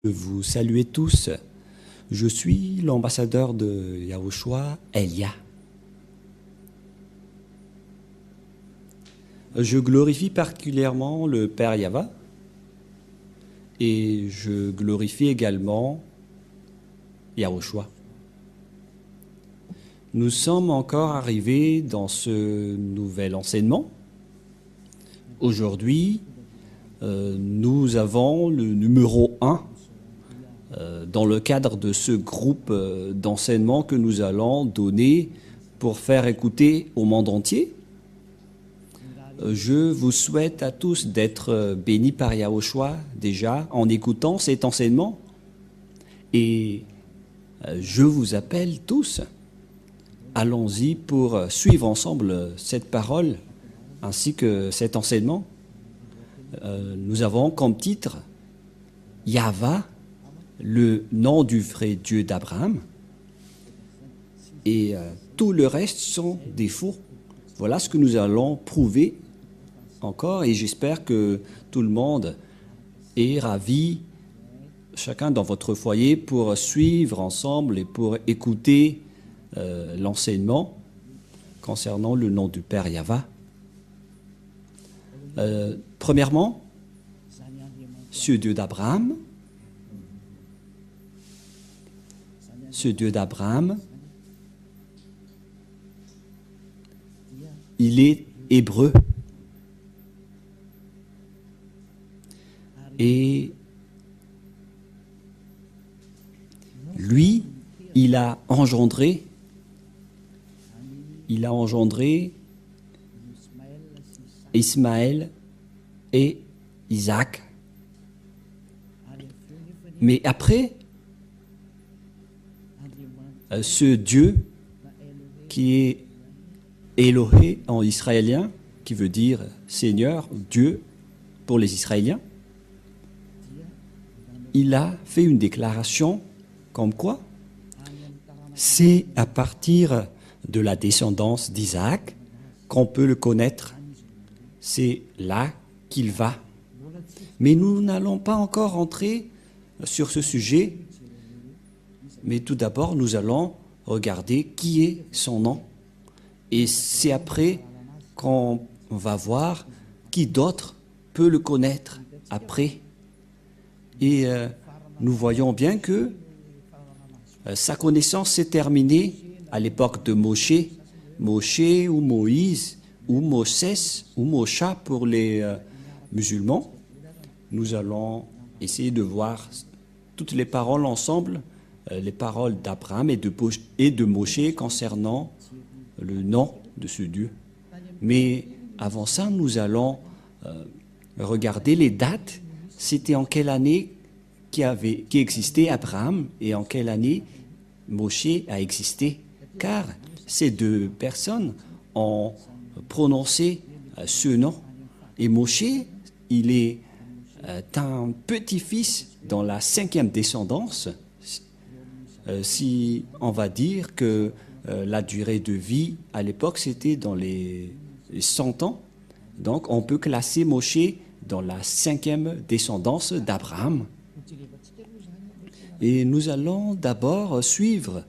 Vous saluez tous. Je suis l'ambassadeur de Yahushua, Elia. Je glorifie particulièrement le Père Yahva et je glorifie également Yahushua. Nous sommes encore arrivés dans ce nouvel enseignement. Aujourd'hui, nous avons le numéro 1 dans le cadre de ce groupe d'enseignement que nous allons donner pour faire écouter au monde entier. Je vous souhaite à tous d'être bénis par Yahushua déjà en écoutant cet enseignement. Et je vous appelle tous, allons-y pour suivre ensemble cette parole ainsi que cet enseignement. Nous avons comme titre Yahva, le nom du vrai Dieu d'Abraham, et tout le reste sont des faux. Voilà ce que nous allons prouver encore, et j'espère que tout le monde est ravi, chacun dans votre foyer, pour suivre ensemble et pour écouter l'enseignement concernant le nom du Père Yahva. Premièrement, ce Dieu d'Abraham, il est hébreu. Et lui, il a engendré Ismaël et Isaac. Mais après, ce Dieu qui est Elohé en israélien, qui veut dire Seigneur, Dieu pour les Israéliens, il a fait une déclaration comme quoi c'est à partir de la descendance d'Isaac qu'on peut le connaître. C'est là qu'il va. Mais nous n'allons pas encore entrer sur ce sujet. Mais tout d'abord, nous allons regarder qui est son nom. Et c'est après qu'on va voir qui d'autre peut le connaître après. Et nous voyons bien que sa connaissance s'est terminée à l'époque de Moshe ou Moïse, ou Moses, ou Mosha pour les musulmans. Nous allons essayer de voir toutes les paroles ensemble, les paroles d'Abraham et de Moshe concernant le nom de ce Dieu. Mais avant ça, nous allons regarder les dates. C'était en quelle année qui existait Abraham et en quelle année Moshe a existé. Car ces deux personnes ont prononcé ce nom. Et Moshe, il est un petit-fils dans la 5e descendance. Si on va dire que la durée de vie à l'époque, c'était dans les 100 ans. Donc, on peut classer Moshe dans la 5e descendance d'Abraham. Et nous allons d'abord suivre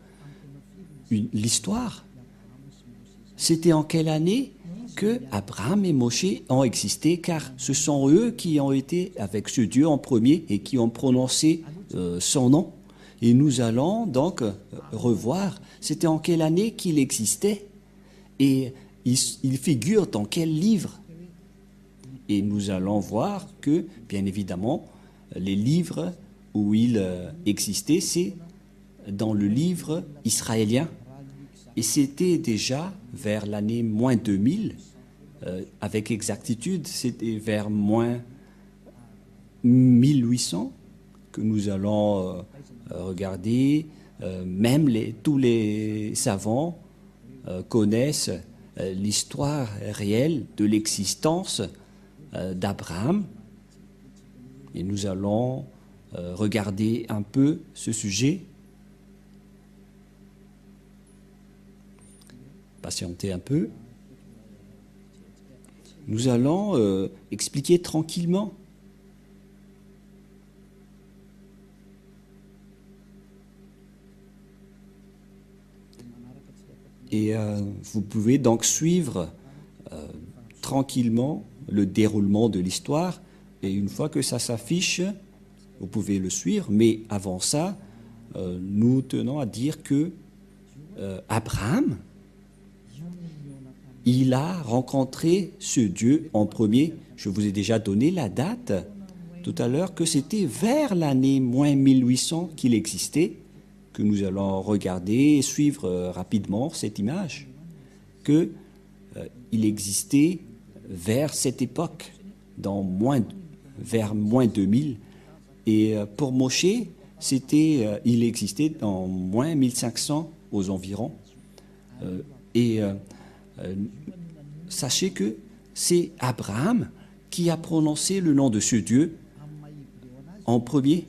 l'histoire. C'était en quelle année que Abraham et Moshe ont existé, car ce sont eux qui ont été avec ce Dieu en premier et qui ont prononcé son nom. Et nous allons donc revoir, c'était en quelle année qu'il existait et il figure dans quel livre. Et nous allons voir que, bien évidemment, les livres où il existait, c'est dans le livre israélien. Et c'était déjà vers l'année moins 2000, avec exactitude, c'était vers moins 1800 que nous allons regarder. Même tous les savants connaissent l'histoire réelle de l'existence d'Abraham. Et nous allons regarder un peu ce sujet. Patientez un peu. Nous allons expliquer tranquillement Et vous pouvez donc suivre tranquillement le déroulement de l'histoire. Et une fois que ça s'affiche, vous pouvez le suivre. Mais avant ça, nous tenons à dire que Abraham, il a rencontré ce Dieu en premier. Je vous ai déjà donné la date tout à l'heure, que c'était vers l'année moins 1800 qu'il existait, que nous allons regarder et suivre rapidement cette image, qu'il existait vers cette époque, vers moins 2000. Et pour Moshe, il existait dans moins 1500 aux environs. Sachez que c'est Abraham qui a prononcé le nom de ce Dieu en premier,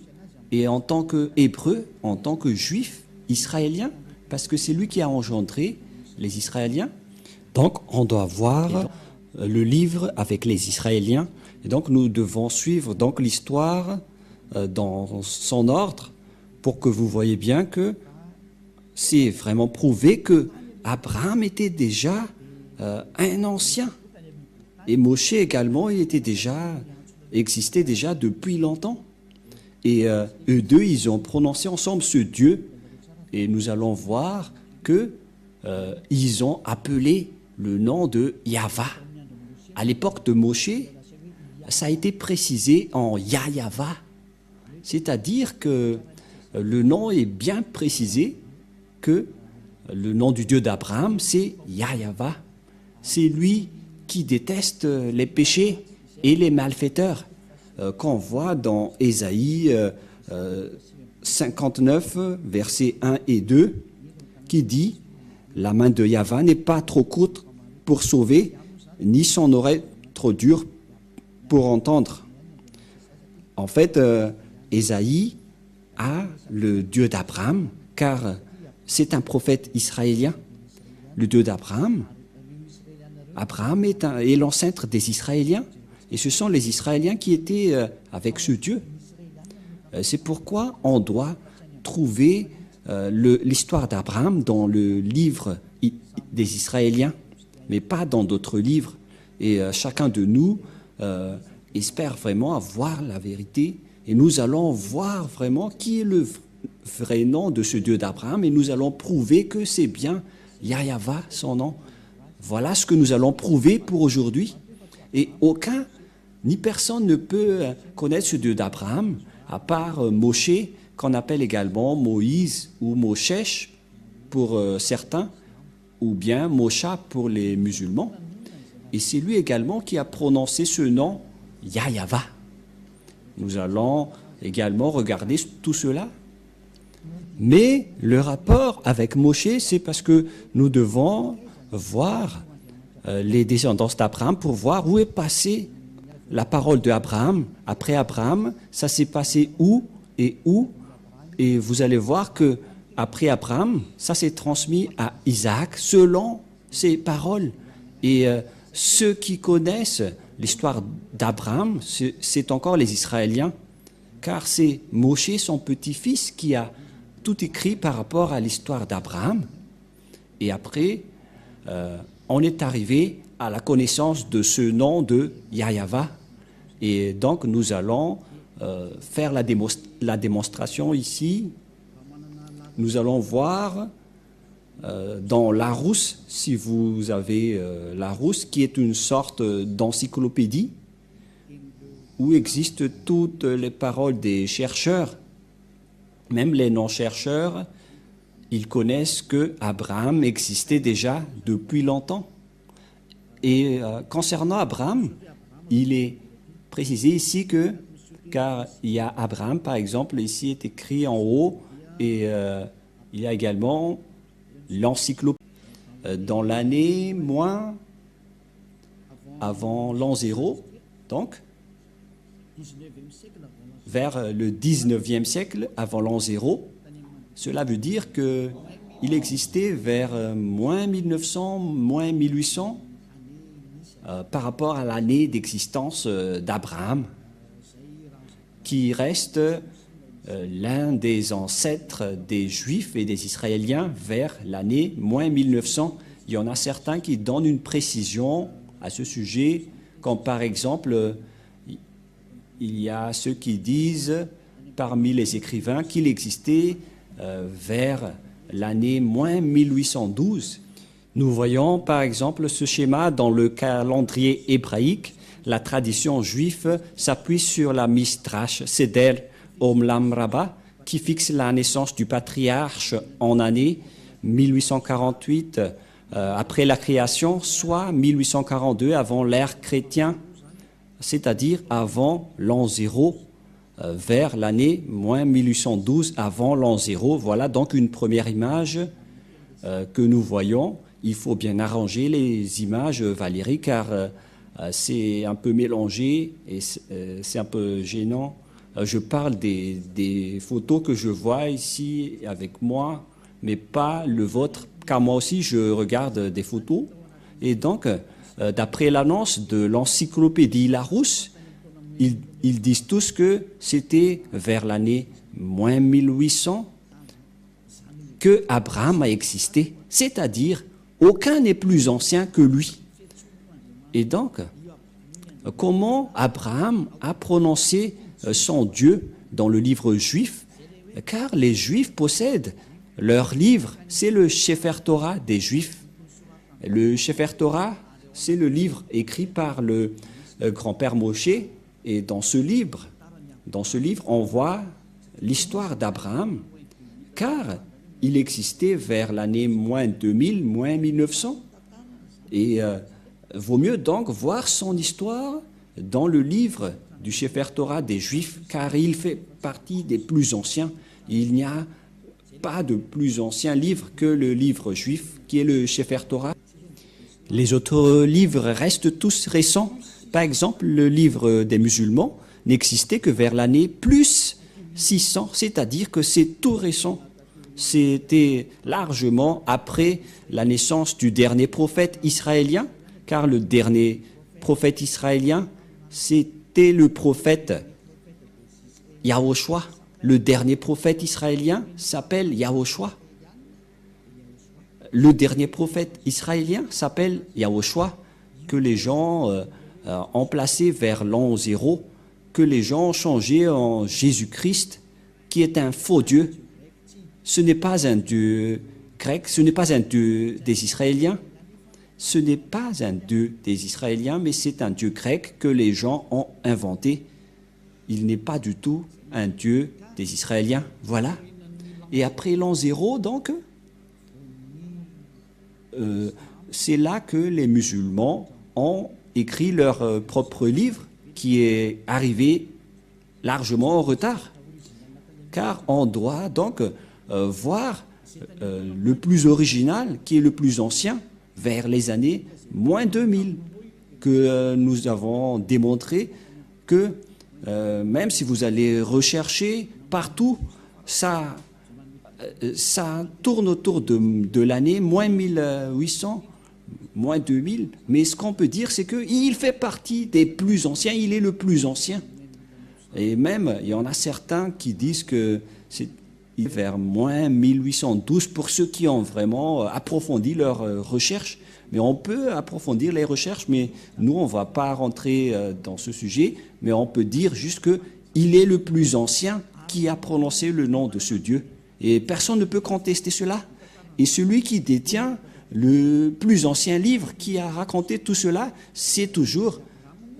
et en tant qu'Hébreu, en tant que Juif, Israélien, parce que c'est lui qui a engendré les Israéliens. Donc on doit voir le livre avec les Israéliens, et donc nous devons suivre donc l'histoire dans son ordre, pour que vous voyez bien que c'est vraiment prouvé que Abraham était déjà un ancien, et Moshe également, existait déjà depuis longtemps. Et eux deux, ils ont prononcé ensemble ce Dieu, et nous allons voir que ils ont appelé le nom de Yahva. À l'époque de Moshe, ça a été précisé en Yahva, c'est-à-dire que le nom est bien précisé, que le nom du Dieu d'Abraham, c'est Yahva. C'est lui qui déteste les péchés et les malfaiteurs, qu'on voit dans Ésaïe 59, versets 1 et 2, qui dit « La main de Yahva n'est pas trop courte pour sauver, ni son oreille trop dure pour entendre. » En fait, Ésaïe a le Dieu d'Abraham, car c'est un prophète israélien, le Dieu d'Abraham. Abraham est l'ancêtre des Israéliens, et ce sont les Israéliens qui étaient avec ce Dieu. C'est pourquoi on doit trouver l'histoire d'Abraham dans le livre des Israéliens, mais pas dans d'autres livres. Et chacun de nous espère vraiment avoir la vérité, et nous allons voir vraiment qui est le vrai nom de ce Dieu d'Abraham, et nous allons prouver que c'est bien Yahva, son nom. Voilà ce que nous allons prouver pour aujourd'hui. Et aucun, ni personne ne peut connaître ce Dieu d'Abraham, à part Moshe, qu'on appelle également Moïse ou Moshesh pour certains, ou bien Mosha pour les musulmans. Et c'est lui également qui a prononcé ce nom, Yahva. Nous allons également regarder tout cela. Mais le rapport avec Moshe, c'est parce que nous devons voir les descendants d'Abraham pour voir où est passée la parole d'Abraham. Après Abraham, ça s'est passé où. Et vous allez voir que après Abraham, ça s'est transmis à Isaac selon ses paroles. Et ceux qui connaissent l'histoire d'Abraham, c'est encore les Israéliens, car c'est Moshe, son petit-fils, qui a tout écrit par rapport à l'histoire d'Abraham. Et après, on est arrivé à la connaissance de ce nom de Yahva. Et donc, nous allons faire la démonstration ici. Nous allons voir dans Larousse, si vous avez Larousse, qui est une sorte d'encyclopédie où existent toutes les paroles des chercheurs, même les non-chercheurs. Ils connaissent que Abraham existait déjà depuis longtemps. Et concernant Abraham, il est précisé ici que, car il y a Abraham, par exemple, ici est écrit en haut, et il y a également l'encyclopédie. Dans l'année moins avant l'an 0, donc, vers le 19e siècle, avant l'an 0, cela veut dire qu'il existait vers moins 1900, moins 1800, par rapport à l'année d'existence d'Abraham, qui reste l'un des ancêtres des Juifs et des Israéliens vers l'année moins 1900. Il y en a certains qui donnent une précision à ce sujet, comme par exemple, il y a ceux qui disent parmi les écrivains qu'il existait vers l'année moins 1812. Nous voyons par exemple ce schéma dans le calendrier hébraïque. La tradition juive s'appuie sur la Midrash Seder Olam Rabbah qui fixe la naissance du patriarche en année 1848 après la création, soit 1842 avant l'ère chrétienne, c'est-à-dire avant l'an 0, vers l'année moins 1812 avant l'an 0. Voilà donc une première image que nous voyons. Il faut bien arranger les images, Valérie, car c'est un peu mélangé et c'est un peu gênant. Je parle des photos que je vois ici avec moi, mais pas le vôtre, car moi aussi je regarde des photos. Et donc, d'après l'annonce de l'encyclopédie Larousse, ils disent tous que c'était vers l'année moins 1800 que Abraham a existé, c'est-à-dire aucun n'est plus ancien que lui. Et donc, comment Abraham a prononcé son Dieu dans le livre juif? Car les Juifs possèdent leur livre, c'est le Sefer Torah des Juifs. Le Sefer Torah, c'est le livre écrit par le grand-père Moshe. Et dans ce livre, on voit l'histoire d'Abraham, car il existait vers l'année moins 2000, moins 1900. Et vaut mieux donc voir son histoire dans le livre du Sefer Torah des Juifs, car il fait partie des plus anciens. Il n'y a pas de plus ancien livre que le livre juif, qui est le Sefer Torah. Les autres livres restent tous récents. Par exemple, le livre des musulmans n'existait que vers l'année plus 600, c'est-à-dire que c'est tout récent. C'était largement après la naissance du dernier prophète israélien, car le dernier prophète israélien, c'était le prophète Yahoshua. Le dernier prophète israélien s'appelle Yahoshua. Le dernier prophète israélien s'appelle Yahoshua, que les gens ont placé vers l'an 0, que les gens ont changé en Jésus-Christ, qui est un faux Dieu. Ce n'est pas un Dieu grec, ce n'est pas un Dieu des Israéliens. Ce n'est pas un Dieu des Israéliens, mais c'est un Dieu grec que les gens ont inventé. Il n'est pas du tout un Dieu des Israéliens. Voilà. Et après l'an 0, donc, c'est là que les musulmans ont écrit leur propre livre, qui est arrivé largement en retard. Car on doit donc voir le plus original, qui est le plus ancien, vers les années moins 2000, que nous avons démontré que même si vous allez rechercher partout, ça tourne autour de l'année moins 1800, moins 2000. Mais ce qu'on peut dire, c'est qu'il fait partie des plus anciens, il est le plus ancien. Et même, il y en a certains qui disent que c'est vers moins 1812 pour ceux qui ont vraiment approfondi leurs recherches. Mais on peut approfondir les recherches, mais nous, on ne va pas rentrer dans ce sujet, mais on peut dire juste qu'il est le plus ancien qui a prononcé le nom de ce Dieu. Et personne ne peut contester cela. Et celui qui détient le plus ancien livre qui a raconté tout cela, c'est toujours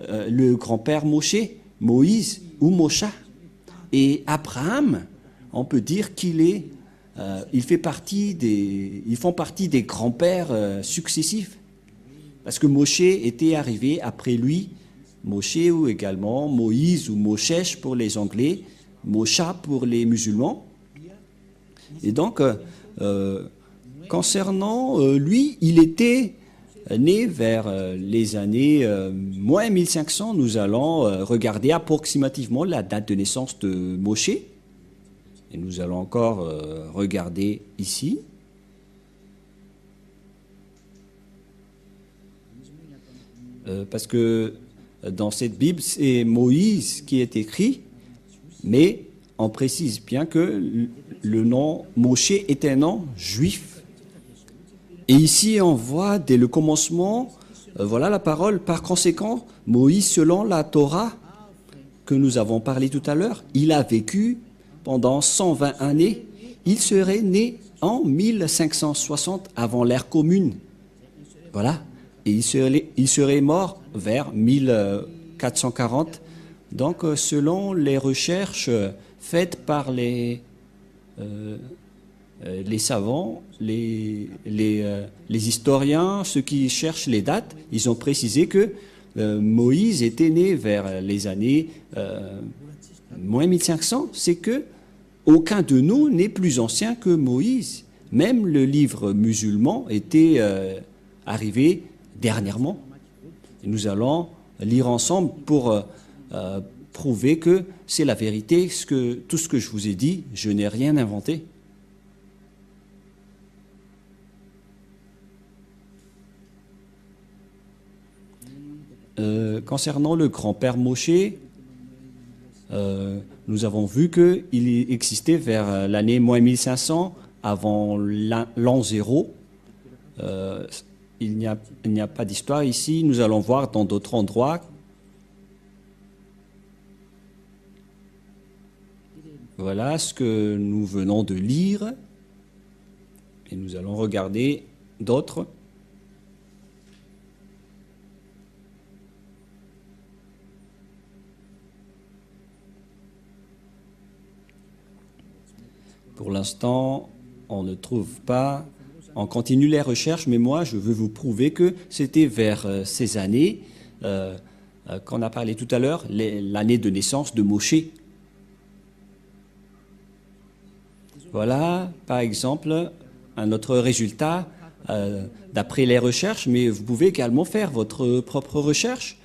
le grand-père Moshe, Moïse ou Mosha. Et Abraham, on peut dire qu'ils font partie des grands-pères successifs. Parce que Moshe était arrivé après lui, Moshe ou également Moïse ou Moshesh pour les Anglais, Mosha pour les musulmans. Et donc, concernant lui, il était né vers les années moins 1500. Nous allons regarder approximativement la date de naissance de Moshe. Et nous allons encore regarder ici. Parce que dans cette Bible, c'est Moïse qui est écrit, mais on précise bien que le nom Moshe est un nom juif. Et ici, on voit dès le commencement, voilà la parole. Par conséquent, Moïse, selon la Torah que nous avons parlé tout à l'heure, il a vécu pendant 120 années. Il serait né en 1560 avant l'ère commune. Voilà. Et il serait mort vers 1440. Donc, selon les recherches faites par les savants, les historiens, ceux qui cherchent les dates, ils ont précisé que Moïse était né vers les années moins 1500. C'est que aucun de nous n'est plus ancien que Moïse. Même le livre musulman était arrivé dernièrement. Et nous allons lire ensemble pour prouver que c'est la vérité. Tout ce que je vous ai dit, je n'ai rien inventé. Concernant le grand-père Moshe, nous avons vu qu'il existait vers l'année moins 1500, avant l'an 0. Il n'y a pas d'histoire ici. Nous allons voir dans d'autres endroits. Voilà ce que nous venons de lire. Et nous allons regarder d'autres. Pour l'instant, on ne trouve pas. On continue les recherches, mais moi, je veux vous prouver que c'était vers ces années qu'on a parlé tout à l'heure, l'année de naissance de Moshe. Voilà, par exemple, un autre résultat d'après les recherches, mais vous pouvez également faire votre propre recherche.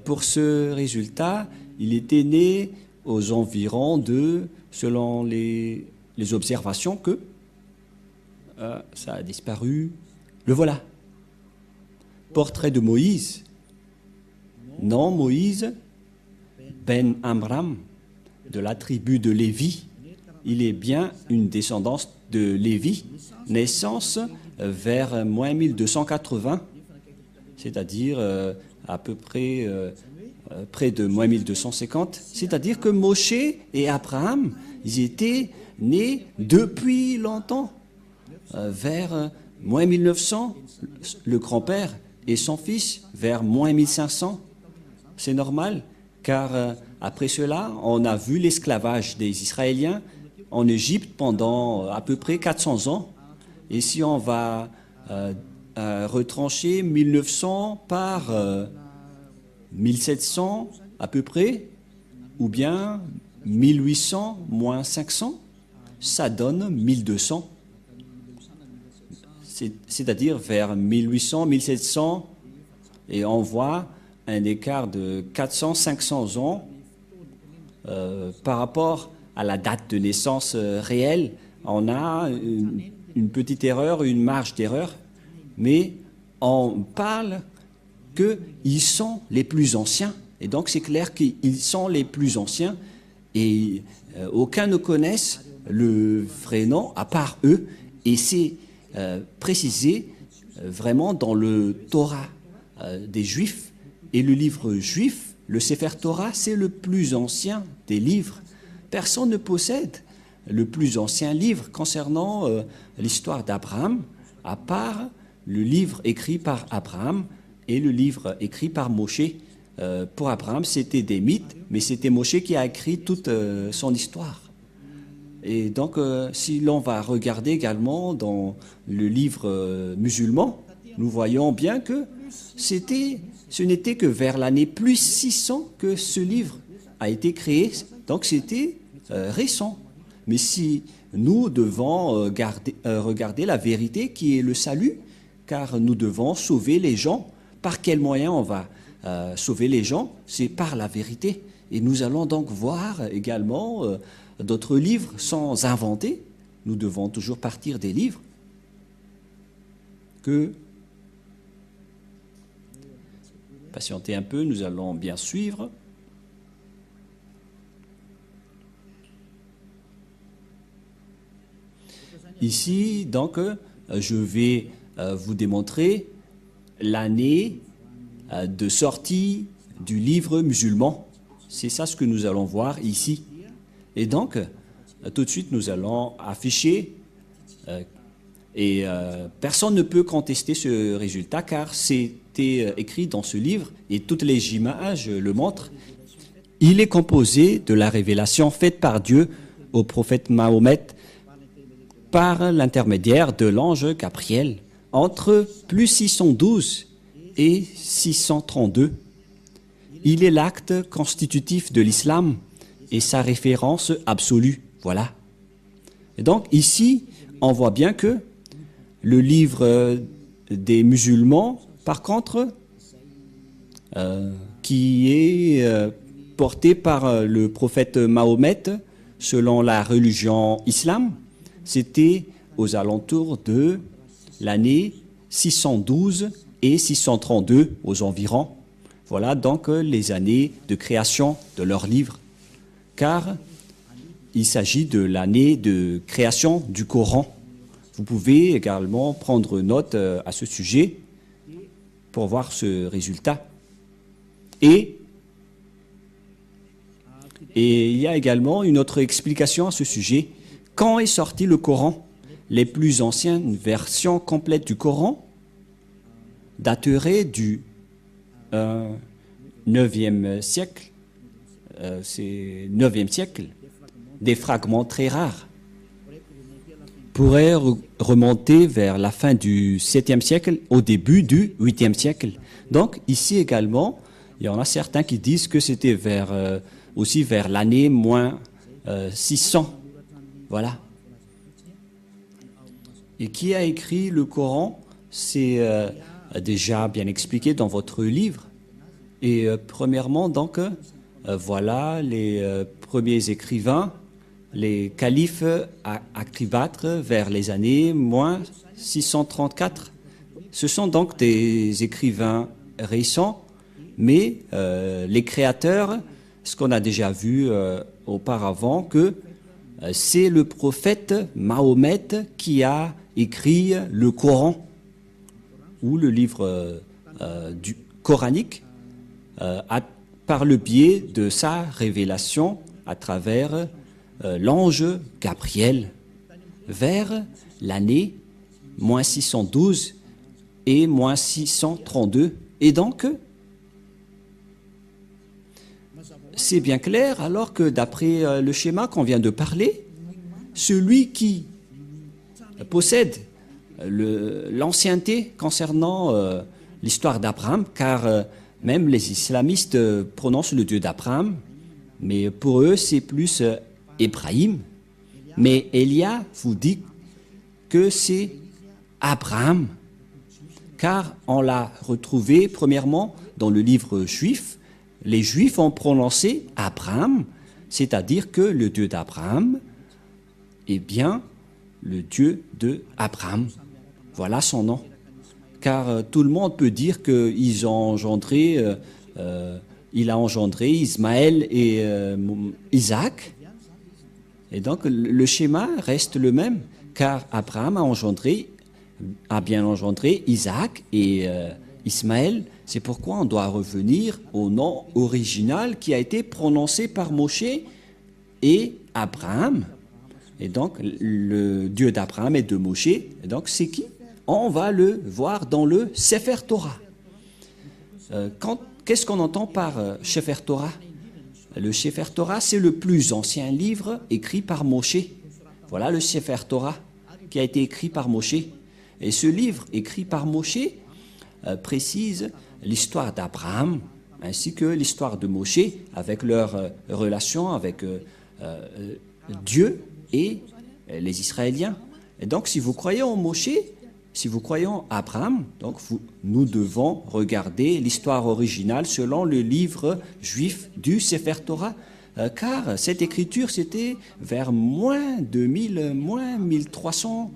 Pour ce résultat, il était né aux environs de, selon les observations, que ça a disparu. Le voilà. Portrait de Moïse. Non, Moïse, Ben Amram, de la tribu de Lévi. Il est bien une descendance de Lévi. Naissance vers moins 1280, c'est-à-dire à peu près près de moins 1250. C'est-à-dire que Moshe et Abraham, ils étaient nés depuis longtemps. Vers moins 1900, le grand-père et son fils vers moins 1500. C'est normal, car après cela, on a vu l'esclavage des Israéliens en Égypte pendant à peu près 400 ans. Et si on va retrancher 1900 par 1700 à peu près, ou bien 1800 moins 500, ça donne 1200. C'est-à-dire vers 1800, 1700, et on voit un écart de 400-500 ans par rapport à la date de naissance réelle. On a une petite erreur, une marge d'erreur, mais on parle qu'ils sont les plus anciens. Et donc c'est clair qu'ils sont les plus anciens, et aucun ne connaisse le vrai nom à part eux, et c'est précisé vraiment dans le Torah des Juifs. Et le livre juif, le Sefer Torah, c'est le plus ancien des livres. Personne ne possède le plus ancien livre concernant l'histoire d'Abraham, à part le livre écrit par Abraham et le livre écrit par Moshe. Pour Abraham, c'était des mythes, mais c'était Moshe qui a écrit toute son histoire. Et donc, si l'on va regarder également dans le livre musulman, nous voyons bien que ce n'était que vers l'année plus 600 que ce livre a été créé. Donc, c'était récent. Mais si nous devons regarder la vérité qui est le salut, car nous devons sauver les gens. Par quel moyen on va sauver les gens? C'est par la vérité. Et nous allons donc voir également d'autres livres sans inventer. Nous devons toujours partir des livres que... Patientez un peu, nous allons bien suivre. ici, donc, je vais vous démontrer l'année de sortie du livre musulman. C'est ça ce que nous allons voir ici. Et donc, tout de suite, nous allons afficher, et personne ne peut contester ce résultat car c'était écrit dans ce livre et toutes les images le montrent. Il est composé de la révélation faite par Dieu au prophète Mahomet par l'intermédiaire de l'ange Gabriel entre plus 612 et 632. Il est l'acte constitutif de l'islam et sa référence absolue. Voilà. Et donc ici, on voit bien que le livre des musulmans, par contre, qui est porté par le prophète Mahomet, selon la religion islam, c'était aux alentours de l'année 612 et 632 aux environs. Voilà donc les années de création de leur livre, car il s'agit de l'année de création du Coran. Vous pouvez également prendre note à ce sujet pour voir ce résultat. Et il y a également une autre explication à ce sujet. Quand est sorti le Coran? Les plus anciennes versions complètes du Coran dateraient du 9e siècle. C'est 9e siècle. Des fragments très rares pourraient remonter vers la fin du 7e siècle, au début du 8e siècle. Donc ici également, il y en a certains qui disent que c'était aussi vers l'année moins 600. Voilà. Et qui a écrit le Coran? C'est déjà bien expliqué dans votre livre. Et premièrement, donc, voilà les premiers écrivains, les califes à Cléopâtre vers les années moins 634. Ce sont donc des écrivains récents, mais les créateurs, ce qu'on a déjà vu auparavant, que c'est le prophète Mahomet qui a écrit le Coran, ou le livre du coranique, par le biais de sa révélation à travers l'ange Gabriel, vers l'année moins 612 et moins 632. Et donc, c'est bien clair, alors que d'après le schéma qu'on vient de parler, celui qui possède l'ancienneté concernant l'histoire d'Abraham, car même les islamistes prononcent le Dieu d'Abraham, mais pour eux c'est plus Ibrahim. Mais Elia vous dit que c'est Abraham, car on l'a retrouvé premièrement dans le livre juif. Les Juifs ont prononcé Abraham, c'est-à-dire que le Dieu d'Abraham est bien le Dieu de Abraham. Voilà son nom. Car tout le monde peut dire qu'il a engendré Ismaël et Isaac. Et donc le schéma reste le même, car Abraham a bien engendré Isaac et Ismaël. C'est pourquoi on doit revenir au nom original qui a été prononcé par Moshe et Abraham. Et donc, le Dieu d'Abraham et de Moshe, et donc c'est qui? On va le voir dans le Sefer Torah. Qu'est-ce qu'on entend par Sefer Torah? Le Sefer Torah, c'est le plus ancien livre écrit par Moshe. Voilà le Sefer Torah qui a été écrit par Moshe. Et ce livre écrit par Moshe précise l'histoire d'Abraham ainsi que l'histoire de Moshe avec leur relation avec Dieu et les Israéliens. Et donc, si vous croyez en Moshe, si vous croyez en Abraham, donc nous devons regarder l'histoire originale selon le livre juif du Sefer Torah, car cette écriture, c'était vers moins 2000, moins 1300,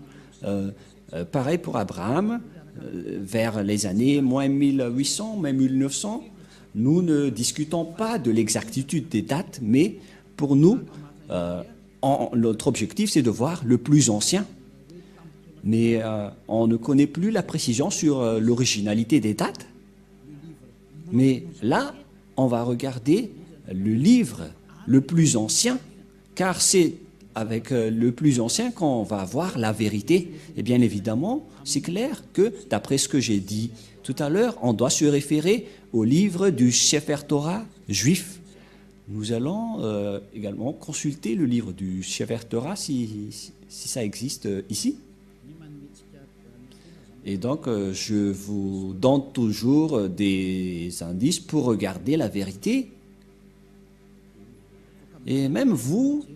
pareil pour Abraham, vers les années moins 1800, même 1900. Nous ne discutons pas de l'exactitude des dates, mais pour nous, notre objectif, c'est de voir le plus ancien. mais on ne connaît plus la précision sur l'originalité des dates. Mais là, on va regarder le livre le plus ancien, car c'est avec le plus ancien qu'on va voir la vérité. Et bien évidemment, c'est clair que, d'après ce que j'ai dit tout à l'heure, on doit se référer au livre du Sefer Torah juif. Nous allons également consulter le livre du Sefer Torah si ça existe ici. Et donc, je vous donne toujours des indices pour regarder la vérité. Et même vous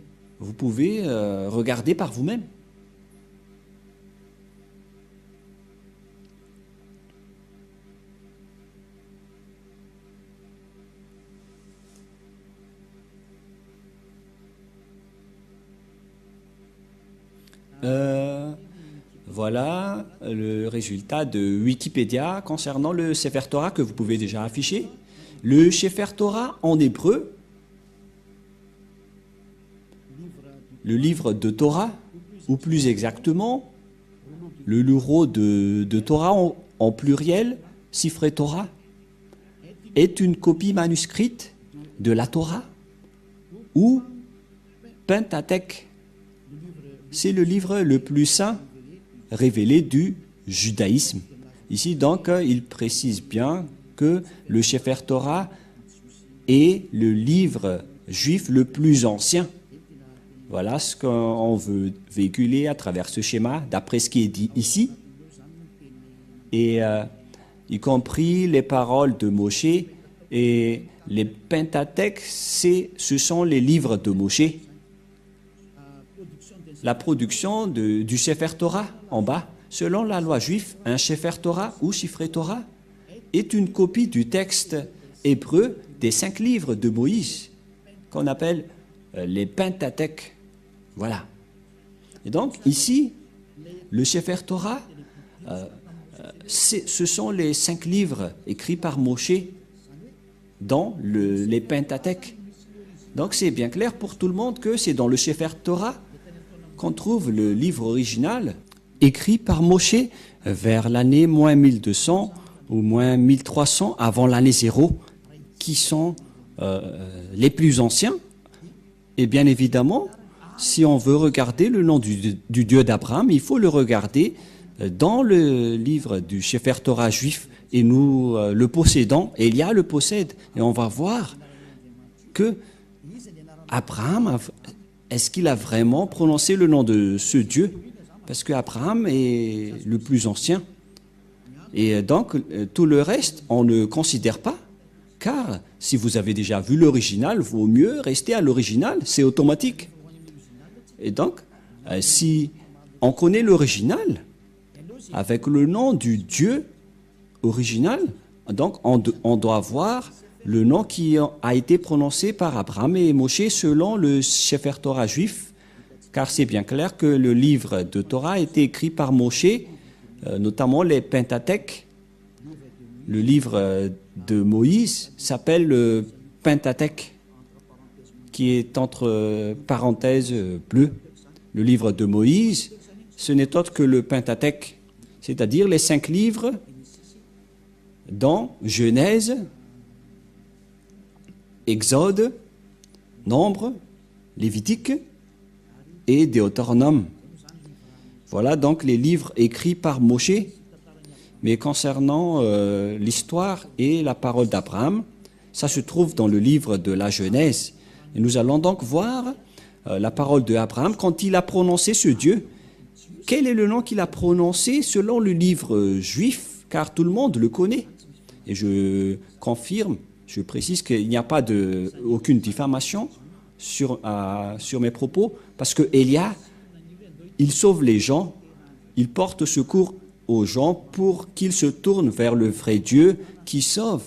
pouvez regarder par vous-même. Voilà le résultat de Wikipédia concernant le Sefer Torah que vous pouvez déjà afficher. Le Sefer Torah en hébreu, le livre de Torah, ou plus exactement, le livre de Torah en pluriel, Sifrei Torah, est une copie manuscrite de la Torah ou Pentateuch. C'est le livre le plus saint révélé du judaïsme. Ici, donc, il précise bien que le Sefer Torah est le livre juif le plus ancien. Voilà ce qu'on veut véhiculer à travers ce schéma, d'après ce qui est dit ici, et y compris les paroles de Moshe et les Pentateuch, ce sont les livres de Moshe. La production du Sefer Torah en bas, selon la loi juive, un Sefer Torah ou Sifrei Torah est une copie du texte hébreu des 5 livres de Moïse, qu'on appelle les Pentateuch. Voilà. Et donc, ici, le Sefer Torah, ce sont les 5 livres écrits par Moshe dans les Pentateuch. Donc, c'est bien clair pour tout le monde que c'est dans le Sefer Torah qu'on trouve le livre original écrit par Moshe vers l'année moins 1200 ou moins 1300 avant l'année 0, qui sont les plus anciens. Et bien évidemment, si on veut regarder le nom du Dieu d'Abraham, il faut le regarder dans le livre du Sefer Torah juif, et nous le possédons, Elia le possède, et on va voir que Abraham est-ce qu'il a vraiment prononcé le nom de ce Dieu? Parce qu'Abraham est le plus ancien. Et donc, tout le reste, on ne considère pas, car si vous avez déjà vu l'original, vaut mieux rester à l'original, c'est automatique. Et donc, si on connaît l'original, avec le nom du Dieu original, donc on doit voir le nom qui a été prononcé par Abraham et Moshe selon le Sefer Torah juif, car c'est bien clair que le livre de Torah a été écrit par Moshe, notamment les Pentateuch. Le livre de Moïse s'appelle le Pentateuch, qui est entre parenthèses bleues. Le livre de Moïse, ce n'est autre que le Pentateuch, c'est-à-dire les 5 livres dans Genèse, Exode, Nombre, Lévitique et Deutéronome. Voilà donc les livres écrits par Moshe. Mais concernant l'histoire et la parole d'Abraham, ça se trouve dans le livre de la Genèse. Et nous allons donc voir la parole d'Abraham quand il a prononcé ce Dieu. Quel est le nom qu'il a prononcé selon le livre juif, car tout le monde le connaît. Et je confirme, je précise qu'il n'y a pas aucune diffamation sur mes propos, parce que Elia, il sauve les gens, il porte secours aux gens pour qu'ils se tournent vers le vrai Dieu qui sauve,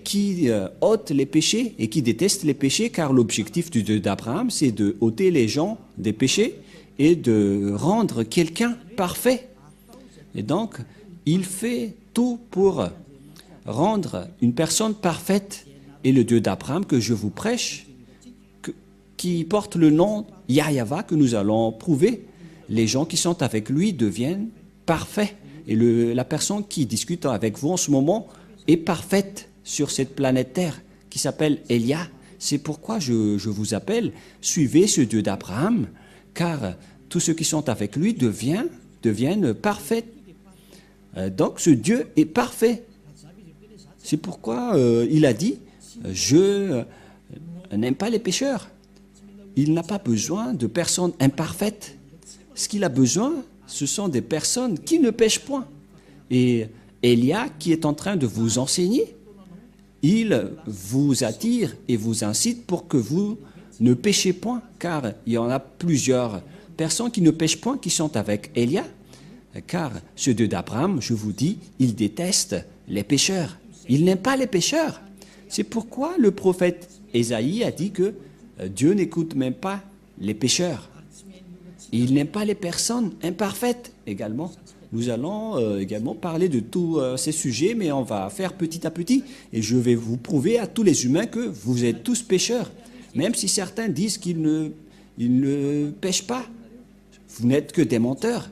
qui ôte les péchés et qui déteste les péchés, car l'objectif du Dieu d'Abraham, c'est de ôter les gens des péchés et de rendre quelqu'un parfait. Et donc, il fait tout pour rendre une personne parfaite. Et le Dieu d'Abraham que je vous prêche, qui porte le nom Yahya, que nous allons prouver, les gens qui sont avec lui deviennent parfaits. Et la personne qui discute avec vous en ce moment est parfaite sur cette planète Terre qui s'appelle Elia. C'est pourquoi je vous appelle, suivez ce Dieu d'Abraham, car tous ceux qui sont avec lui deviennent parfaits. Donc ce Dieu est parfait. C'est pourquoi il a dit, je n'aime pas les pécheurs. Il n'a pas besoin de personnes imparfaites. Ce qu'il a besoin, ce sont des personnes qui ne pêchent point. Et Elia, qui est en train de vous enseigner, il vous attire et vous incite pour que vous ne péchez point, car il y en a plusieurs personnes qui ne pêchent point qui sont avec Elia, car ce Dieu d'Abraham, je vous dis, il déteste les pécheurs. Il n'aime pas les pécheurs. C'est pourquoi le prophète Ésaïe a dit que Dieu n'écoute même pas les pécheurs. Il n'aime pas les personnes imparfaites également. Nous allons également parler de tous ces sujets, mais on va faire petit à petit. Et je vais vous prouver à tous les humains que vous êtes tous pécheurs. Même si certains disent qu'ils ne pêchent pas. Vous n'êtes que des menteurs.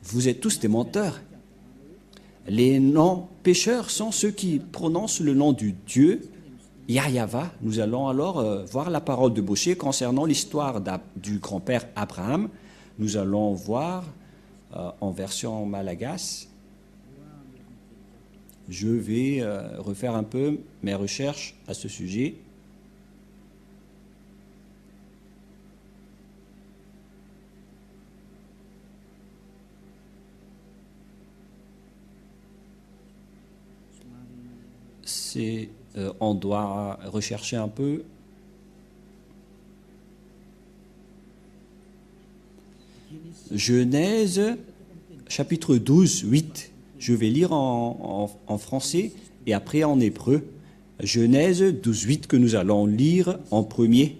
Vous êtes tous des menteurs. Les non-pécheurs sont ceux qui prononcent le nom du Dieu, Yahva. Nous allons alors voir la parole de Moshe concernant l'histoire du grand-père Abraham. Nous allons voir en version malagasy. Je vais refaire un peu mes recherches à ce sujet. On doit rechercher un peu. Genèse, chapitre 12, 8. Je vais lire en français et après en hébreu. Genèse 12, 8 que nous allons lire en premier.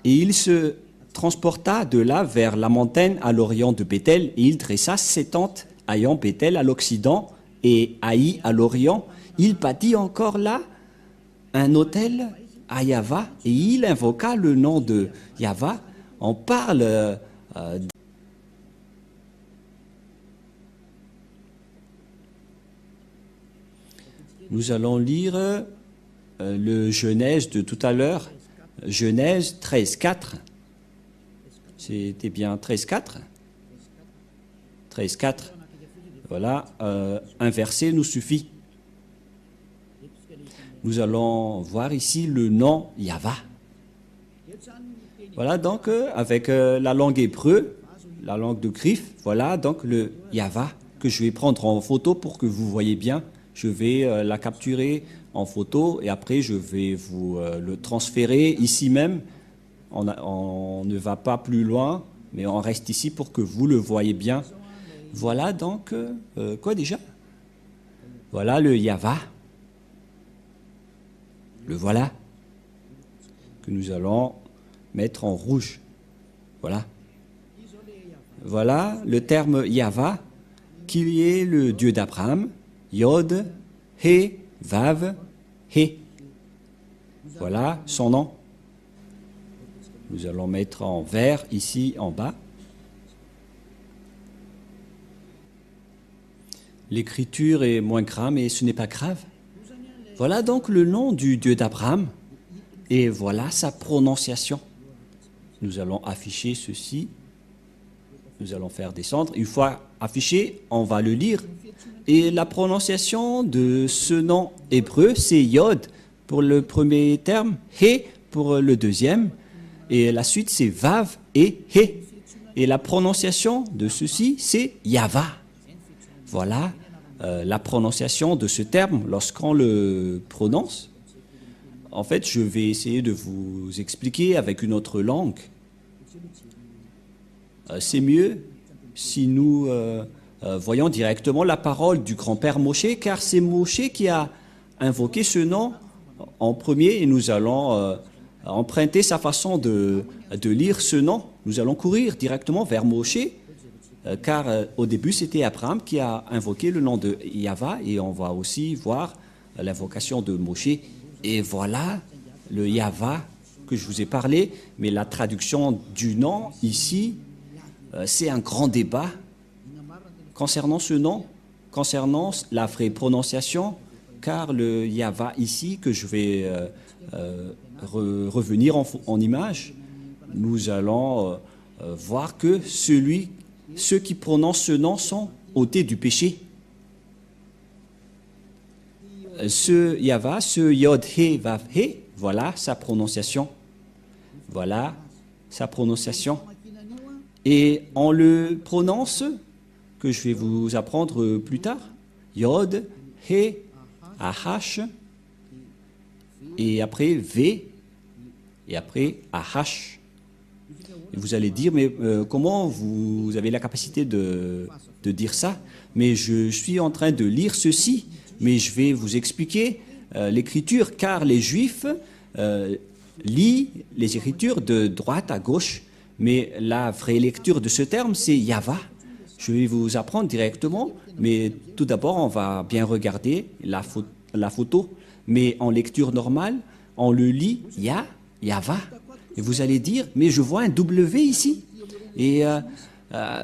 Et il se transporta de là vers la montagne à l'orient de Béthel, et il dressa ses tentes ayant Béthel à l'occident et Haï à l'orient. Il bâtit encore là un autel à Yahva, et il invoqua le nom de Yahva. On parle nous allons lire le Genèse de tout à l'heure, Genèse 13, 4. C'était bien 13, 4 13, 4. Voilà, un verset nous suffit. Nous allons voir ici le nom Yahva. Voilà donc avec la langue hébreu, la langue de griffe, voilà donc le Yahva que je vais prendre en photo pour que vous voyez bien. Je vais la capturer en photo et après je vais vous le transférer ici même. On ne va pas plus loin, mais on reste ici pour que vous le voyez bien. Voilà donc, quoi déjà? Voilà le Yahva. Le voilà, que nous allons mettre en rouge. Voilà. Voilà le terme Yahva, qui est le Dieu d'Abraham, Yod, He, Vav, He. Voilà son nom. Nous allons mettre en vert ici en bas. L'écriture est moins grave, mais ce n'est pas grave. Voilà donc le nom du Dieu d'Abraham et voilà sa prononciation. Nous allons afficher ceci. Nous allons faire descendre. Une fois affiché, on va le lire. Et la prononciation de ce nom hébreu, c'est Yod pour le premier terme, He pour le deuxième. Et la suite, c'est Vav et He. Et la prononciation de ceci, c'est Yahva. Voilà la prononciation de ce terme lorsqu'on le prononce. En fait, je vais essayer de vous expliquer avec une autre langue. C'est mieux si nous voyons directement la parole du grand-père Moshe, car c'est Moshe qui a invoqué ce nom en premier et nous allons emprunter sa façon de lire ce nom. Nous allons courir directement vers Moshe, car au début c'était Abraham qui a invoqué le nom de Yahva et on va aussi voir l'invocation de Moshe. Et voilà le Yahva que je vous ai parlé, mais la traduction du nom ici, c'est un grand débat concernant ce nom, concernant la vraie prononciation, car le Yahva ici, que je vais revenir en image, nous allons voir que ceux qui prononcent ce nom sont ôtés du péché. Ce Yahva, ce Yod He Vav He, voilà sa prononciation. Voilà sa prononciation. Et on le prononce, que je vais vous apprendre plus tard, Yod, He, Ahash, et après V, et après Ahash. Et vous allez dire, mais comment vous avez la capacité de dire ça? Mais je suis en train de lire ceci, mais je vais vous expliquer l'écriture, car les Juifs lisent les écritures de droite à gauche, mais la vraie lecture de ce terme, c'est Yahva. Je vais vous apprendre directement, mais tout d'abord, on va bien regarder la photo, mais en lecture normale, on le lit Yahva. Et vous allez dire, mais je vois un W ici. Et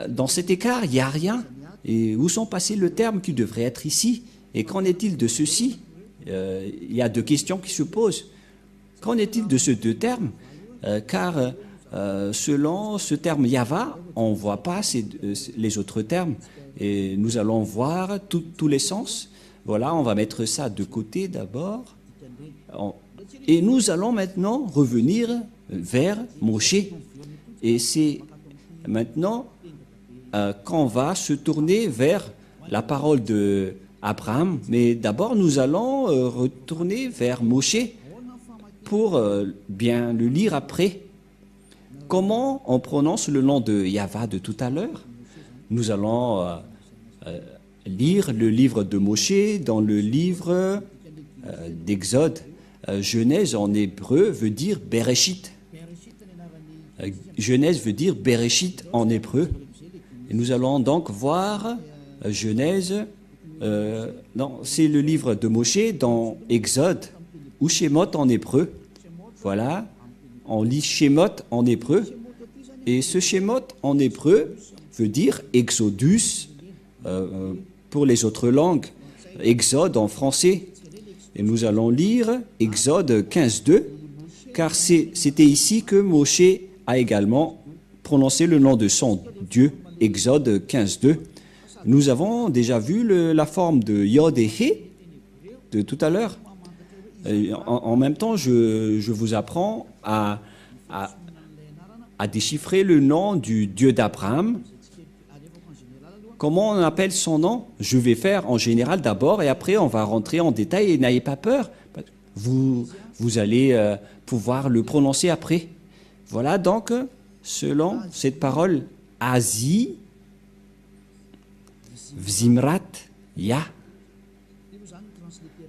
dans cet écart, il n'y a rien. Et où sont passés le terme qui devrait être ici? Et qu'en est-il de ceci? Il y a deux questions qui se posent. Qu'en est-il de ces deux termes? Car selon ce terme Yahva, on ne voit pas les autres termes. Et nous allons voir tous les sens. Voilà, on va mettre ça de côté d'abord. Et nous allons maintenant revenir vers Moshe. Et c'est maintenant qu'on va se tourner vers la parole d'Abraham. Mais d'abord, nous allons retourner vers Moshe pour bien le lire après. Comment on prononce le nom de Yahva de tout à l'heure? Nous allons lire le livre de Moshe dans le livre d'Exode. Genèse en hébreu veut dire Bereshit. Genèse veut dire Bereshit en hébreu. Et nous allons donc voir Genèse, c'est le livre de Moshe dans Exode, ou Shemot en hébreu. Voilà, on lit Shemot en hébreu. Et ce Shemot en hébreu veut dire Exodus pour les autres langues, Exode en français. Et nous allons lire Exode 15.2, car c'était ici que Moshe a également prononcé le nom de son Dieu, Exode 15.2. Nous avons déjà vu la forme de Yod et He de tout à l'heure. En même temps, je vous apprends à déchiffrer le nom du Dieu d'Abraham. Comment on appelle son nom? Je vais faire en général d'abord et après on va rentrer en détail et n'ayez pas peur. Vous allez pouvoir le prononcer après. Voilà donc, selon cette parole, Azi, Vzimrat, Ya.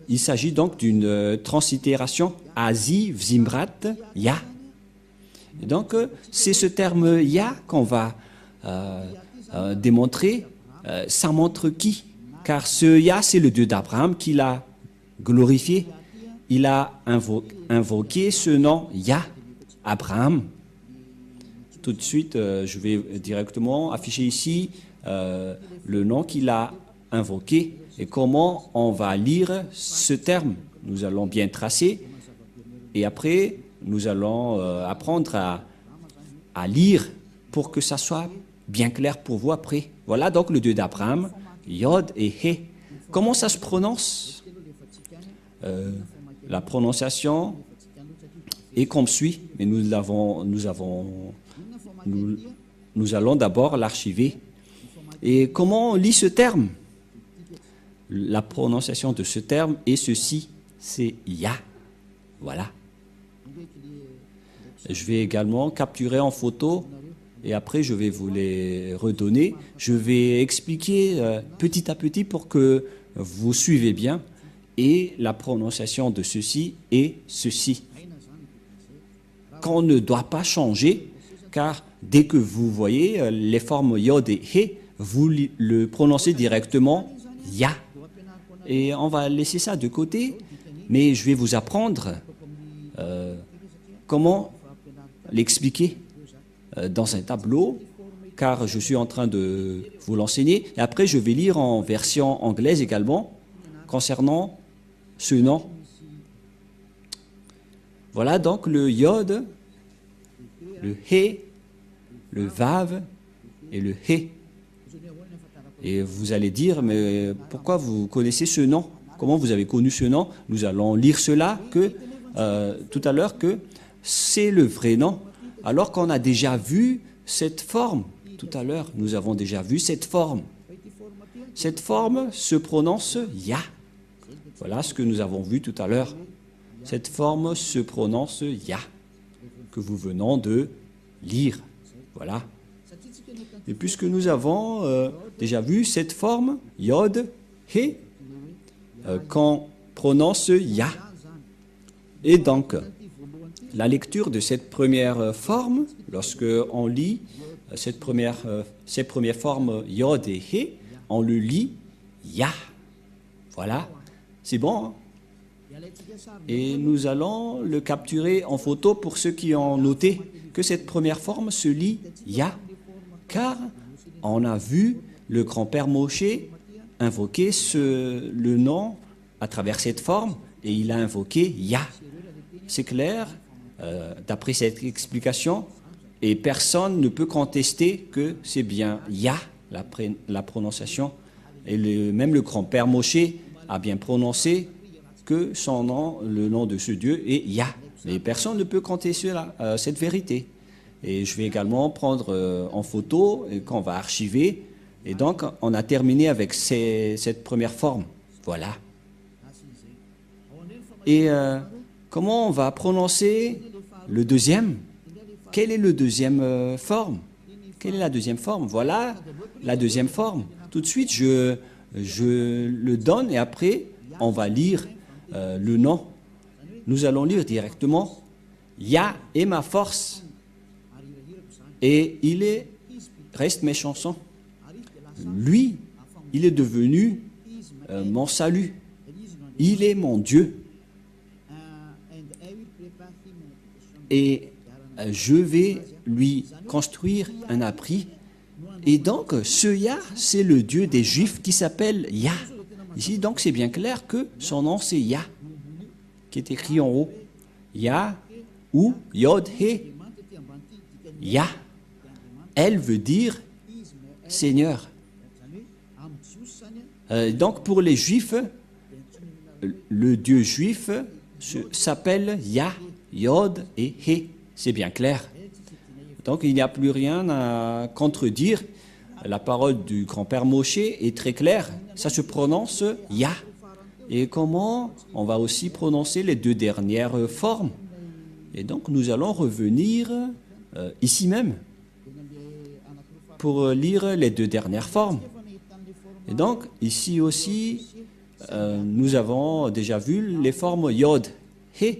Il s'agit donc d'une translittération, Azi, Vzimrat, Ya. Et donc, c'est ce terme Ya qu'on va démontrer. Ça montre qui? Car ce Yah, c'est le Dieu d'Abraham qui l'a glorifié. Il a invoqué ce nom Yah, Abraham. Tout de suite, je vais directement afficher ici le nom qu'il a invoqué et comment on va lire ce terme. Nous allons bien tracer et après, nous allons apprendre à lire pour que ça soit bien clair pour vous après. Voilà donc le Dieu d'Abraham, Yod et He. Comment ça se prononce? La prononciation est comme suit, mais nous allons d'abord l'archiver. Et comment on lit ce terme? La prononciation de ce terme est ceci, c'est Ya. Voilà. Je vais également capturer en photo et après je vais vous les redonner. Je vais expliquer petit à petit pour que vous suivez bien. Et la prononciation de ceci est ceci. Qu'on ne doit pas changer, car dès que vous voyez les formes Yod et He, vous le prononcez directement Ya. Et on va laisser ça de côté, mais je vais vous apprendre comment l'expliquer dans un tableau, car je suis en train de vous l'enseigner. Et après, je vais lire en version anglaise également, concernant ce nom. Voilà donc le yod, le he, le vav et le he. Et vous allez dire, mais pourquoi vous connaissez ce nom? Comment vous avez connu ce nom? Nous allons lire cela tout à l'heure, que c'est le vrai nom, alors qu'on a déjà vu cette forme. Tout à l'heure, nous avons déjà vu cette forme. Cette forme se prononce Ya. Voilà ce que nous avons vu tout à l'heure. Cette forme se prononce Ya, que vous venons de lire. Voilà. Et puisque nous avons déjà vu cette forme, Yod, He, qu'on prononce Ya. Et donc, la lecture de cette première forme, lorsque on lit ces premières formes Yod et He, on le lit Ya. Voilà, c'est bon, hein? Et nous allons le capturer en photo pour ceux qui ont noté que cette première forme se lit Ya, car on a vu le grand-père Moshe invoquer le nom à travers cette forme, et il a invoqué Ya. C'est clair, d'après cette explication, et personne ne peut contester que c'est bien Ya, la prononciation. Et même le grand-père Moshe a bien prononcé que son nom, le nom de ce Dieu, est Ya. Et personne ne peut contester cette vérité. Et je vais également prendre en photo et qu'on va archiver. Et donc, on a terminé avec cette première forme. Voilà. Et comment on va prononcer le deuxième? Quelle est le deuxième forme? Quelle est la deuxième forme? Voilà la deuxième forme. Tout de suite, je le donne et après, on va lire le nom. Nous allons lire directement Ya est ma force et reste mes chansons. Lui, il est devenu mon salut. Il est mon Dieu. Et je vais lui construire un abri. Et donc, ce Ya, c'est le Dieu des Juifs qui s'appelle Ya. Ici, donc, c'est bien clair que son nom, c'est Ya, qui est écrit en haut. Ya ou Yod He. Ya. Elle veut dire Seigneur. Donc, pour les Juifs, le Dieu juif s'appelle Ya, Yod et He. C'est bien clair. Donc, il n'y a plus rien à contredire. La parole du grand-père Moshe est très claire. Ça se prononce Ya. Et comment on va aussi prononcer les deux dernières formes? Et donc, nous allons revenir ici même pour lire les deux dernières formes. Et donc, ici aussi, nous avons déjà vu les formes Yod, He.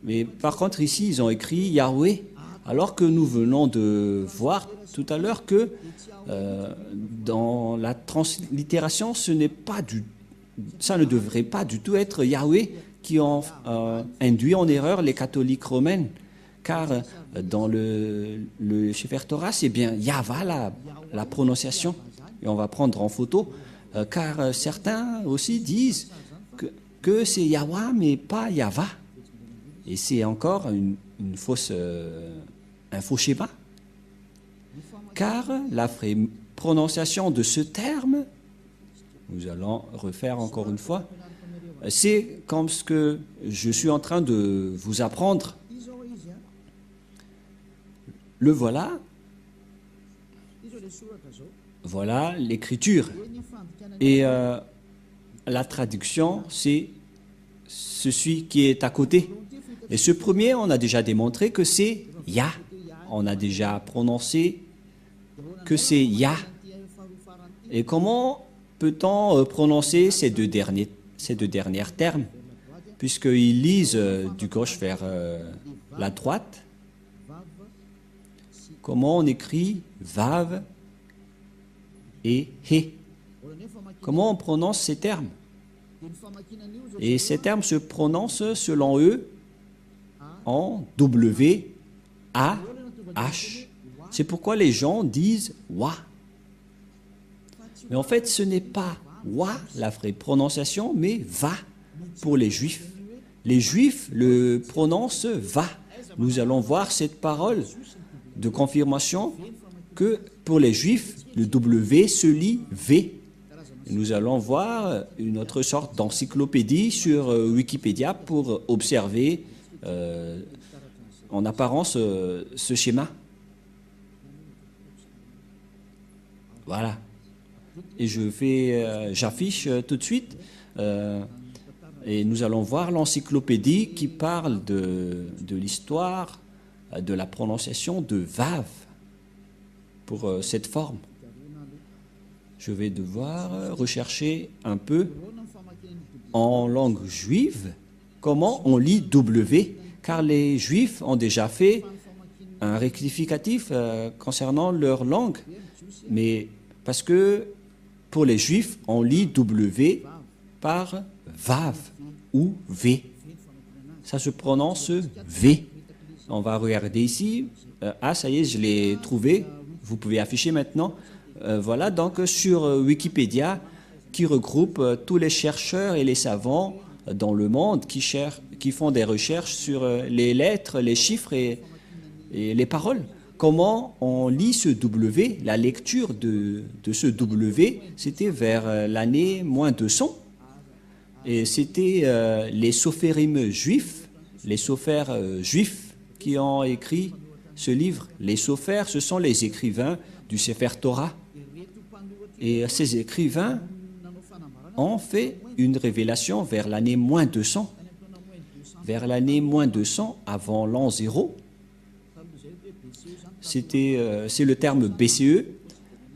Mais par contre, ici, ils ont écrit Yahweh, alors que nous venons de voir tout à l'heure que dans la translittération, ça ne devrait pas du tout être Yahweh qui ont induit en erreur les catholiques romains. Car dans le Sefer Torah, c'est bien Yahva la prononciation. Et on va prendre en photo, car certains aussi disent que c'est Yahwa, mais pas Yahva. Et c'est encore un faux schéma. Car la vraie prononciation de ce terme, nous allons refaire encore une fois, c'est comme ce que je suis en train de vous apprendre. Le voilà. Voilà l'écriture. Et la traduction, c'est celui qui est à côté. Et ce premier, on a déjà démontré que c'est Ya. On a déjà prononcé que c'est Ya. Et comment peut-on prononcer ces deux derniers termes, puisqu'ils lisent du gauche vers la droite? Comment on écrit Vav et He? Comment on prononce ces termes? Et ces termes se prononcent, selon eux, en W, A, H. C'est pourquoi les gens disent Wa. Mais en fait, ce n'est pas Wa, la vraie prononciation, mais Va pour les Juifs. Les Juifs le prononcent Va. Nous allons voir cette parole de confirmation que pour les Juifs, le W se lit V. Nous allons voir une autre sorte d'encyclopédie sur Wikipédia pour observer en apparence ce schéma. Voilà. Et j'affiche tout de suite. Et nous allons voir l'encyclopédie qui parle de l'histoire de la prononciation de Vav pour cette forme. Je vais devoir rechercher un peu en langue juive comment on lit W, car les Juifs ont déjà fait un rectificatif concernant leur langue. Mais parce que pour les Juifs, on lit W par Vav ou V. Ça se prononce V. On va regarder ici. Ah, ça y est, je l'ai trouvé. Vous pouvez afficher maintenant. Voilà, donc sur Wikipédia, qui regroupe tous les chercheurs et les savants dans le monde qui font des recherches sur les lettres, les chiffres et les paroles. Comment on lit ce W? La lecture de ce W, c'était vers l'année moins 200. Et c'était les sophérim juifs, les sophères juifs qui ont écrit ce livre. Les sophères, ce sont les écrivains du Sefer Torah. Et ces écrivains ont fait une révélation vers l'année moins 200. Vers l'année moins 200, avant l'an 0. C'est le terme BCE.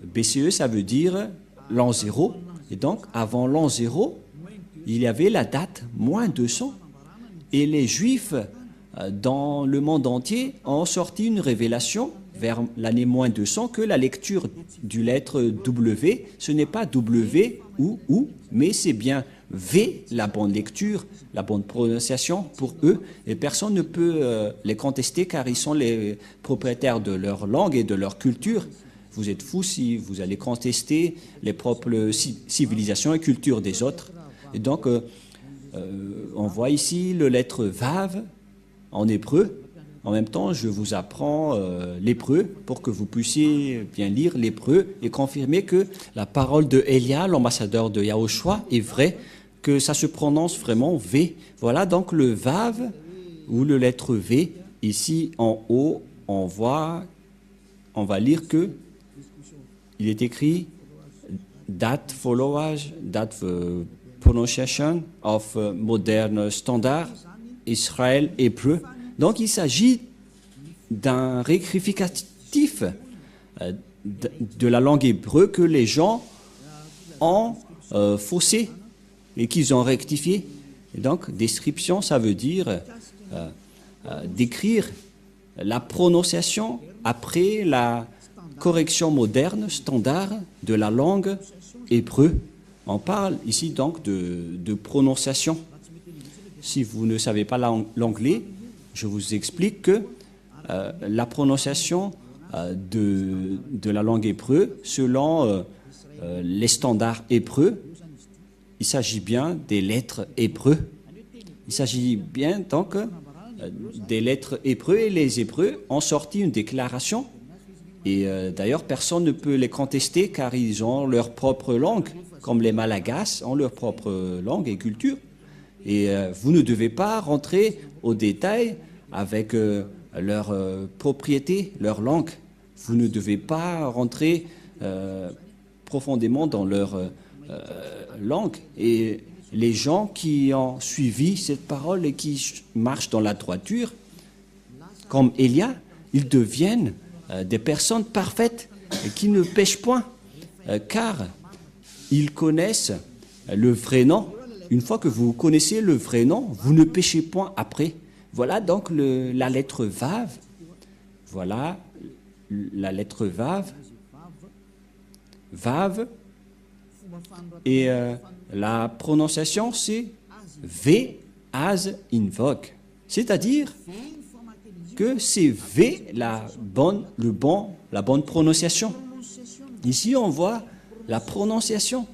BCE, ça veut dire l'an 0. Et donc, avant l'an 0, il y avait la date moins 200. Et les Juifs, dans le monde entier, ont sorti une révélation vers l'année moins 200 que la lecture du lettre W, ce n'est pas W ou, mais c'est bien V, la bonne lecture, la bonne prononciation pour eux. Et personne ne peut les contester car ils sont les propriétaires de leur langue et de leur culture. Vous êtes fous si vous allez contester les propres civilisations et cultures des autres. Et donc, on voit ici le lettre Vav en hébreu. En même temps, je vous apprends l'hébreu pour que vous puissiez bien lire l'hébreu et confirmer que la parole de Elia, l'ambassadeur de Yahushua, est vraie, que ça se prononce vraiment V. Voilà donc le Vav ou le lettre V. Ici en haut, on va lire il est écrit That followage, that pronunciation of modern standard Israel hébreu. Donc il s'agit d'un rectificatif de la langue hébreu que les gens ont faussé et qu'ils ont rectifié. Et donc description, ça veut dire décrire la prononciation après la correction moderne, standard de la langue hébreu. On parle ici donc de prononciation. Si vous ne savez pas l'anglais, je vous explique que la prononciation de la langue hébreu, selon les standards hébreux, il s'agit bien des lettres hébreux. Il s'agit bien donc des lettres hébreux et les Hébreux ont sorti une déclaration. Et d'ailleurs, personne ne peut les contester car ils ont leur propre langue, comme les Malagasy ont leur propre langue et culture. Et vous ne devez pas rentrer au détail avec leur propriété, leur langue. Vous ne devez pas rentrer profondément dans leur langue. Et les gens qui ont suivi cette parole et qui marchent dans la droiture, comme Elia, ils deviennent des personnes parfaites et qui ne pêchent point, car ils connaissent le vrai nom. Une fois que vous connaissez le vrai nom, vous ne péchez point après. Voilà donc la lettre Vav. Voilà la lettre Vav. Vav. Et la prononciation, c'est V as invoque. C'est-à-dire que c'est V la bonne prononciation. Ici, on voit la prononciation.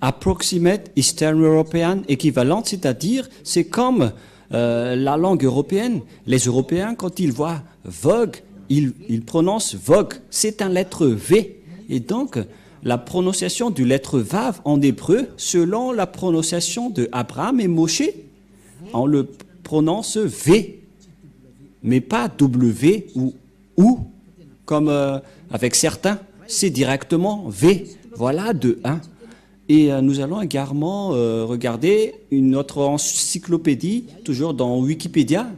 Approximate Eastern European équivalente, c'est-à-dire c'est comme la langue européenne. Les Européens, quand ils voient Vogue, ils prononcent Vogue. C'est une lettre V. Et donc, la prononciation du lettre Vav en hébreu, selon la prononciation de Abraham et Moshe, on le prononce V, mais pas W ou comme avec certains, c'est directement V. Voilà de 1. Et nous allons également regarder une autre encyclopédie, toujours dans Wikipédia,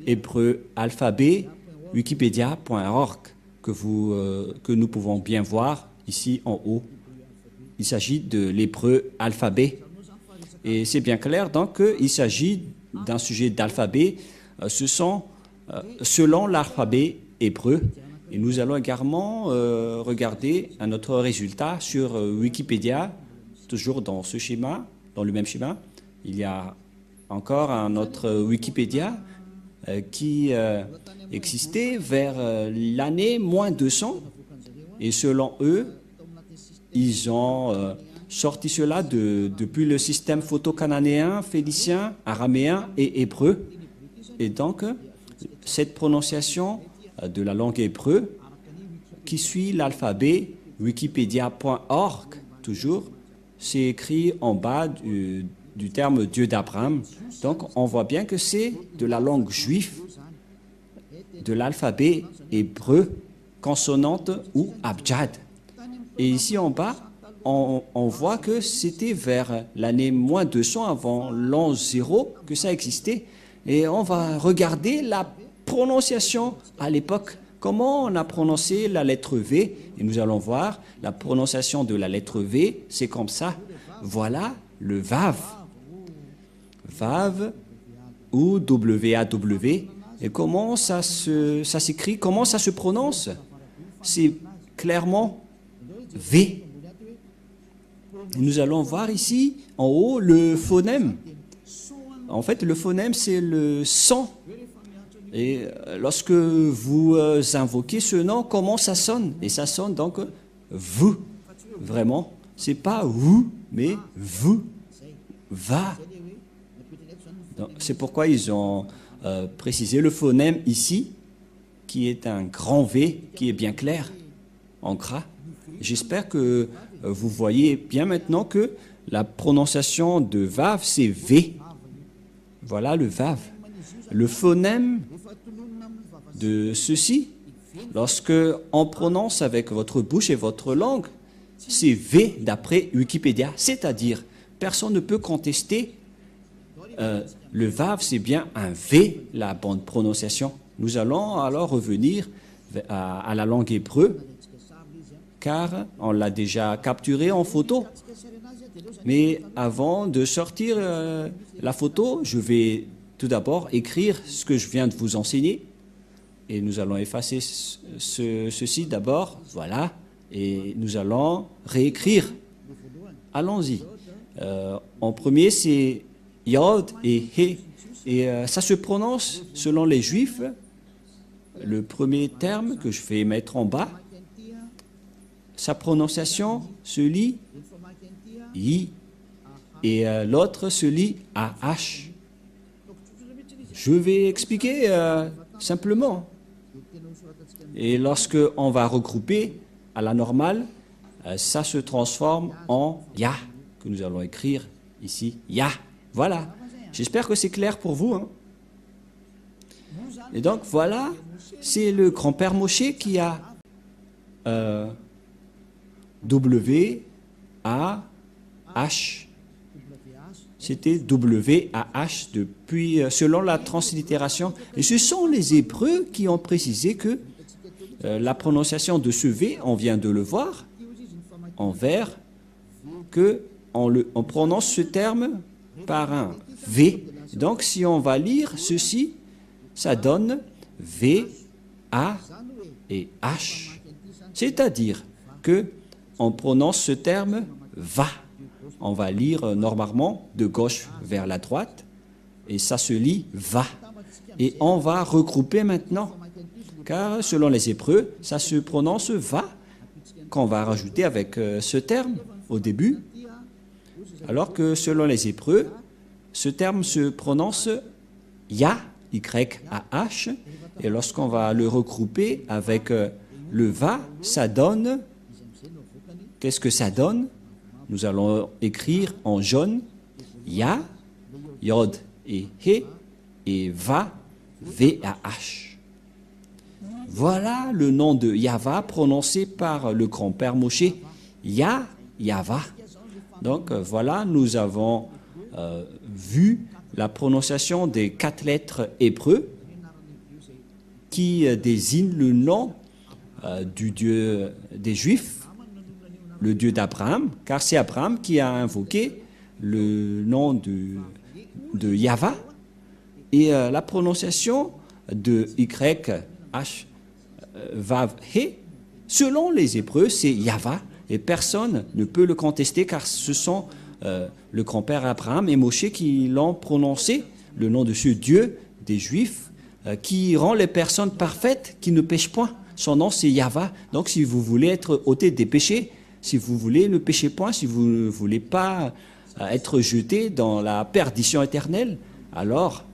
hébreu alphabet, wikipedia.org, que nous pouvons bien voir ici en haut. Il s'agit de l'hébreu alphabet. Et c'est bien clair donc qu'il s'agit d'un sujet d'alphabet. Ce sont selon l'alphabet hébreu. Et nous allons également regarder un autre résultat sur Wikipédia, toujours dans ce schéma, dans le même schéma. Il y a encore un autre Wikipédia qui existait vers l'année moins 200. Et selon eux, ils ont sorti cela depuis le système photo-cananéen, phénicien, araméen et hébreu. Et donc, cette prononciation de la langue hébreu qui suit l'alphabet wikipedia.org, toujours, c'est écrit en bas du terme Dieu d'Abraham. Donc, on voit bien que c'est de la langue juive, de l'alphabet hébreu, consonante ou abjad. Et ici en bas, on voit que c'était vers l'année moins 200 avant l'an 0 que ça existait. Et on va regarder la prononciation à l'époque. Comment on a prononcé la lettre V? Et nous allons voir la prononciation de la lettre V, c'est comme ça. Voilà le Vav. Vav ou W-A-W. Et comment ça s'écrit? Comment ça se prononce? C'est clairement V. Et nous allons voir ici, en haut, le phonème. En fait, le phonème, c'est le son. Et lorsque vous invoquez ce nom, comment ça sonne? Et ça sonne donc vous. Vraiment, c'est pas vous, mais vous. Va. C'est pourquoi ils ont précisé le phonème ici, qui est un grand V, qui est bien clair, en gras. J'espère que vous voyez bien maintenant que la prononciation de Vav, c'est V. Voilà le Vav. Le phonème de ceci, lorsque on prononce avec votre bouche et votre langue, c'est V d'après Wikipédia. C'est-à-dire, personne ne peut contester le Vav, c'est bien un V, la bonne prononciation. Nous allons alors revenir à la langue hébreu, car on l'a déjà capturé en photo. Mais avant de sortir la photo, je vais tout d'abord écrire ce que je viens de vous enseigner. Et nous allons effacer ceci d'abord, voilà. Et nous allons réécrire. Allons-y. En premier, c'est Yod et He. Et ça se prononce, selon les Juifs, le premier terme que je vais mettre en bas, sa prononciation se lit I et l'autre se lit AH. Je vais expliquer simplement. Et lorsque on va regrouper à la normale, ça se transforme en Ya, que nous allons écrire ici, Ya. Voilà. J'espère que c'est clair pour vous. Hein. Et donc voilà, c'est le grand-père Moshe qui a W-A-H. C'était W-A-H depuis, selon la translittération. Et ce sont les Hébreux qui ont précisé que la prononciation de ce V, on vient de le voir, en vers, qu'on prononce ce terme par un V. Donc, si on va lire ceci, ça donne V, A et H. C'est-à-dire que on prononce ce terme va. On va lire normalement de gauche vers la droite et ça se lit va. Et on va regrouper maintenant. Car selon les Hébreux, ça se prononce va, qu'on va rajouter avec ce terme au début. Alors que selon les Hébreux, ce terme se prononce ya, Y-A-H. Et lorsqu'on va le regrouper avec le va, ça donne... Qu'est-ce que ça donne? Nous allons écrire en jaune ya, yod et he, et va, V-A-H. Voilà le nom de Yahva prononcé par le grand-père Moshe, Yahva. Donc voilà, nous avons vu la prononciation des 4 lettres hébreux qui désignent le nom du Dieu des Juifs, le Dieu d'Abraham, car c'est Abraham qui a invoqué le nom de Yahva. Et la prononciation de Y-H, Vav, He, selon les Hébreux, c'est Yahva, et personne ne peut le contester, car ce sont le grand-père Abraham et Moshe qui l'ont prononcé, le nom de ce Dieu des Juifs, qui rend les personnes parfaites, qui ne pêchent point. Son nom, c'est Yahva. Donc, si vous voulez être ôté des péchés, si vous voulez ne pécher point, si vous ne voulez pas être jeté dans la perdition éternelle, alors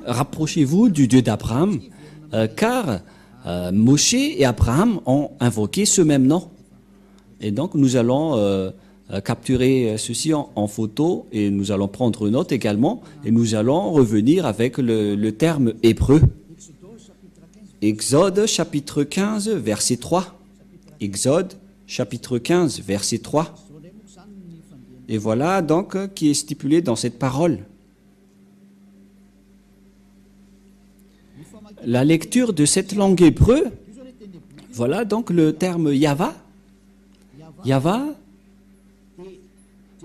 rapprochez-vous du Dieu d'Abraham, car Moshe et Abraham ont invoqué ce même nom. Et donc nous allons capturer ceci en photo et nous allons prendre note également et nous allons revenir avec le terme hébreu. Exode chapitre 15 verset 3. Exode chapitre 15 verset 3. Et voilà donc qui est stipulé dans cette parole. La lecture de cette langue hébreu, voilà donc le terme Yahva,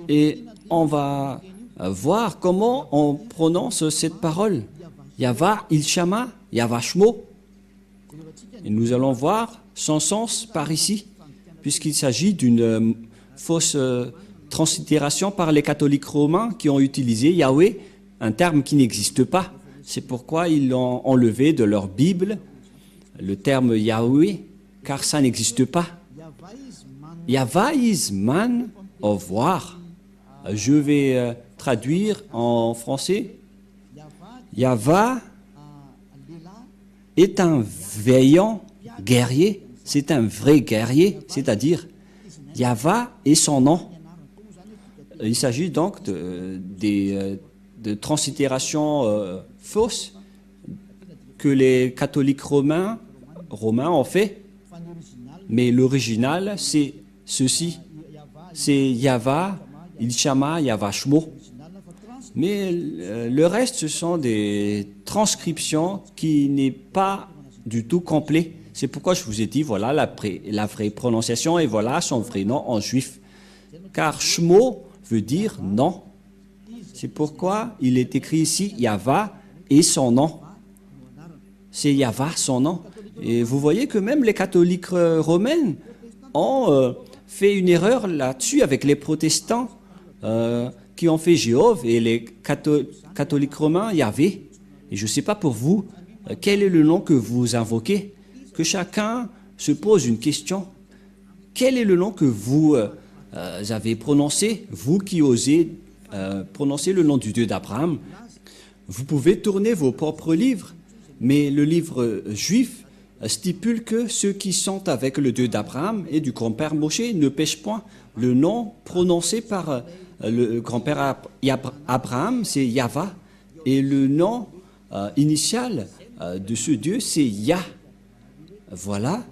et on va voir comment on prononce cette parole. Yahva, Ilshama, Yahva Shmo. Et nous allons voir son sens par ici, puisqu'il s'agit d'une fausse translittération par les catholiques romains qui ont utilisé Yahweh, un terme qui n'existe pas. C'est pourquoi ils ont enlevé de leur Bible le terme Yahweh, car ça n'existe pas. Yahva is man of war. Je vais traduire en français. Yahva est un vaillant guerrier, c'est un vrai guerrier, c'est-à-dire Yahva est son nom. Il s'agit donc de translittérations fausses que les catholiques romains ont fait, mais l'original c'est ceci, c'est Yahva, Ilshama, Yahva Shmo. Mais le reste, ce sont des transcriptions qui n'est pas du tout complet. C'est pourquoi je vous ai dit, voilà la vraie prononciation et voilà son vrai nom en juif. Car Shmo veut dire non. C'est pourquoi il est écrit ici Yahva et son nom. C'est Yahva, son nom. Et vous voyez que même les catholiques romains ont fait une erreur là-dessus avec les protestants qui ont fait Jéhovah et les catholiques romains Yahvé. Et je ne sais pas pour vous, quel est le nom que vous invoquez? Que chacun se pose une question. Quel est le nom que vous avez prononcé, vous qui osez prononcer le nom du Dieu d'Abraham? Vous pouvez tourner vos propres livres, mais le livre juif stipule que ceux qui sont avec le Dieu d'Abraham et du grand-père Moshe ne pêchent point. Le nom prononcé par le grand-père Abraham, c'est Yahva, et le nom initial de ce Dieu, c'est Yah. Voilà,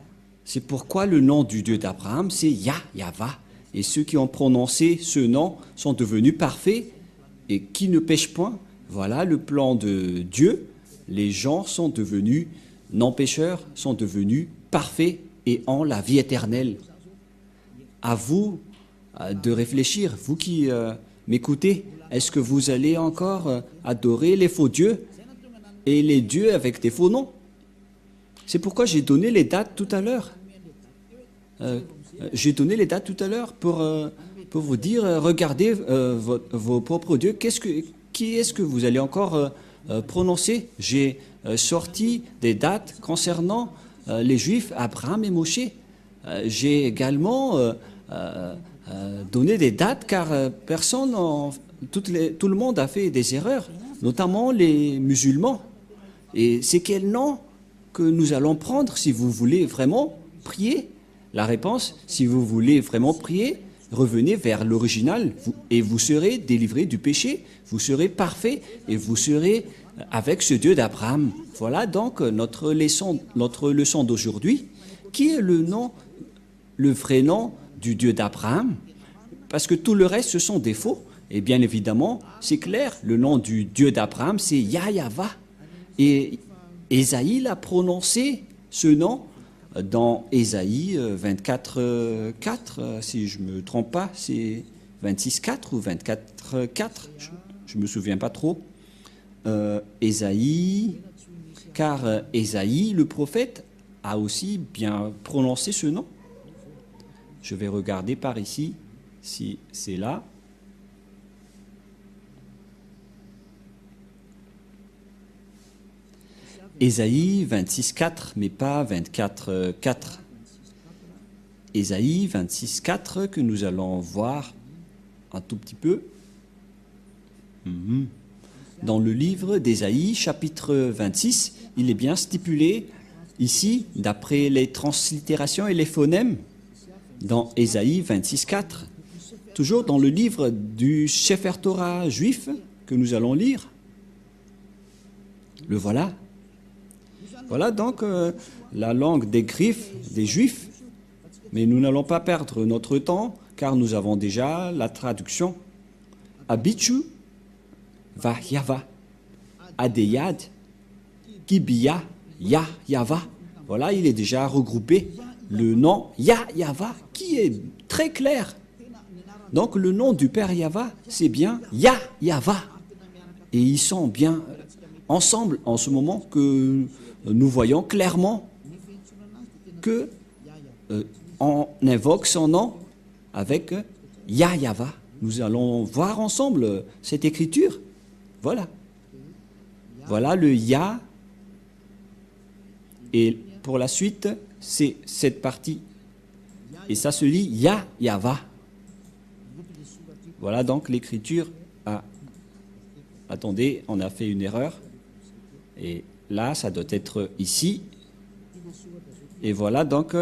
c'est pourquoi le nom du Dieu d'Abraham, c'est Yahva. Et ceux qui ont prononcé ce nom sont devenus parfaits et qui ne pêchent point. Voilà le plan de Dieu. Les gens sont devenus non-pécheurs, sont devenus parfaits et ont la vie éternelle. À vous de réfléchir, vous qui m'écoutez, est-ce que vous allez encore adorer les faux dieux et les dieux avec des faux noms? C'est pourquoi j'ai donné les dates tout à l'heure. J'ai donné les dates tout à l'heure pour vous dire, regardez vos propres dieux, qui est-ce que vous allez encore prononcer? J'ai sorti des dates concernant les Juifs, Abraham et Moshe. J'ai également donné des dates car tout le monde a fait des erreurs, notamment les musulmans. Et c'est quel nom que nous allons prendre si vous voulez vraiment prier? La réponse, si vous voulez vraiment prier, revenez vers l'original et vous serez délivré du péché, vous serez parfait et vous serez avec ce Dieu d'Abraham. Voilà donc notre leçon d'aujourd'hui, qui est le vrai nom du Dieu d'Abraham, parce que tout le reste, ce sont des faux. Et bien évidemment, c'est clair, le nom du Dieu d'Abraham, c'est Yahva. Et Ésaïe a prononcé ce nom dans Ésaïe 24, 4, si je ne me trompe pas, c'est 26, 4 ou 24, 4, je ne me souviens pas trop. Ésaïe, car Ésaïe, le prophète, a aussi bien prononcé ce nom. Je vais regarder par ici si c'est là. Ésaïe 26, 4, mais pas 24, 4. Ésaïe 26, 4 que nous allons voir un tout petit peu. Dans le livre d'Ésaïe, chapitre 26, il est bien stipulé ici, d'après les translittérations et les phonèmes, dans Ésaïe 26, 4, toujours dans le livre du Sefer Torah juif que nous allons lire. Le voilà. Voilà donc la langue des griffes des Juifs, mais nous n'allons pas perdre notre temps car nous avons déjà la traduction. Abichu va Yava, Adeyad, Kibiya, Yahva. Voilà, il est déjà regroupé. Le nom Yahva qui est très clair. Donc le nom du Père Yahva, c'est bien Yahva. Et ils sont bien ensemble en ce moment que nous voyons clairement que on invoque son nom avec Yahva. Nous allons voir ensemble cette écriture. Voilà. Voilà le Ya. Et pour la suite, c'est cette partie. Et ça se lit Yahva. Voilà donc l'écriture. Ah, attendez, on a fait une erreur. Et là, ça doit être ici. Et voilà donc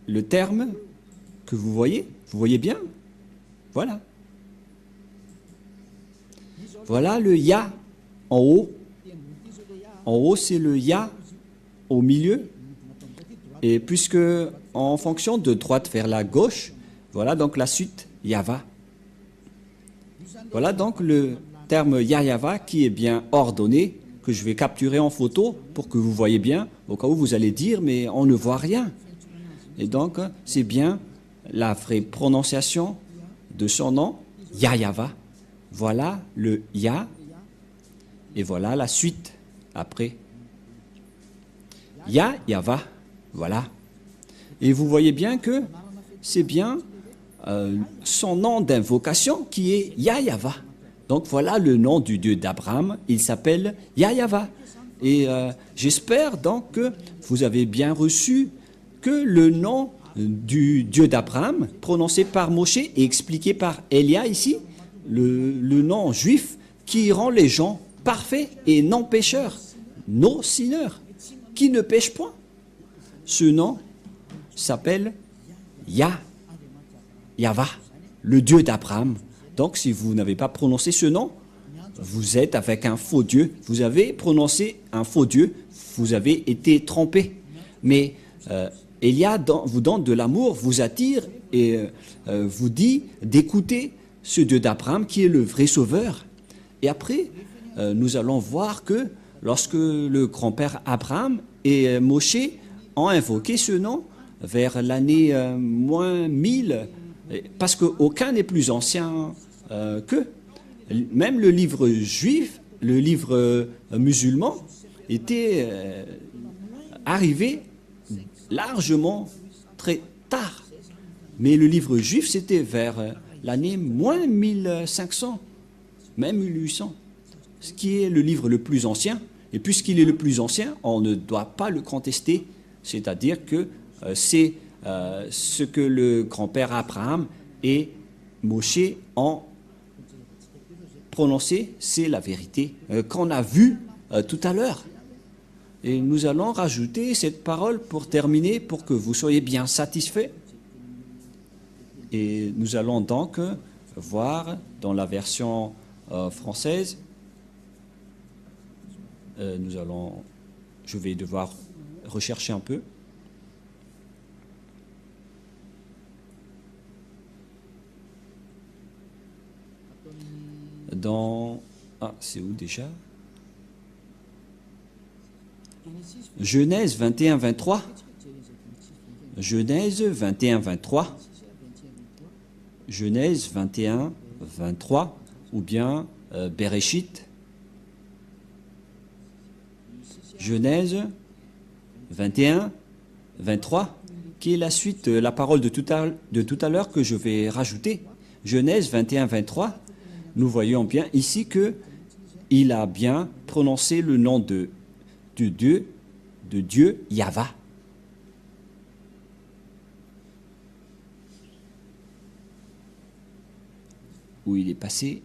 le terme que vous voyez. Vous voyez bien? Voilà. Voilà le Ya en haut. En haut, c'est le Ya au milieu. Et puisque en fonction de droite vers la gauche, voilà donc la suite Yahva. Voilà donc le terme Yahva qui est bien ordonné, que je vais capturer en photo pour que vous voyez bien, au cas où vous allez dire, mais on ne voit rien. Et donc, c'est bien la vraie prononciation de son nom, Yahva. Voilà le Ya, et voilà la suite après. Yahva, voilà. Et vous voyez bien que c'est bien son nom d'invocation qui est Yahva. Donc voilà le nom du Dieu d'Abraham, il s'appelle Yahva. Et j'espère donc que vous avez bien reçu que le nom du Dieu d'Abraham, prononcé par Moshe et expliqué par Elia ici, le nom juif qui rend les gens parfaits et non pécheurs, no sinners, qui ne pêchent point. Ce nom s'appelle Yahva, le Dieu d'Abraham. Donc, si vous n'avez pas prononcé ce nom, vous êtes avec un faux Dieu. Vous avez prononcé un faux Dieu. Vous avez été trompé. Mais Elia vous donne de l'amour, vous attire et vous dit d'écouter ce Dieu d'Abraham qui est le vrai sauveur. Et après, nous allons voir que lorsque le grand-père Abraham et Moshe ont invoqué ce nom vers l'année moins 1000, parce qu'aucun n'est plus ancien qu'eux. Même le livre juif, le livre musulman, était arrivé largement très tard. Mais le livre juif, c'était vers l'année moins 1500, même 1800, ce qui est le livre le plus ancien. Et puisqu'il est le plus ancien, on ne doit pas le contester. C'est-à-dire que c'est ce que le grand-père Abraham et Moshe ont prononcé, c'est la vérité qu'on a vue tout à l'heure. Et nous allons rajouter cette parole pour terminer, pour que vous soyez bien satisfaits. Et nous allons donc voir dans la version française, je vais devoir rechercher un peu. C'est où déjà? Genèse 21, 23. Genèse 21, 23. Genèse 21, 23. Ou bien Bereshit. Genèse 21, 23. Qui est la suite, la parole de tout à l'heure que je vais rajouter. Genèse 21, 23. Nous voyons bien ici que il a bien prononcé le nom de Dieu, Yahva. Où il est passé.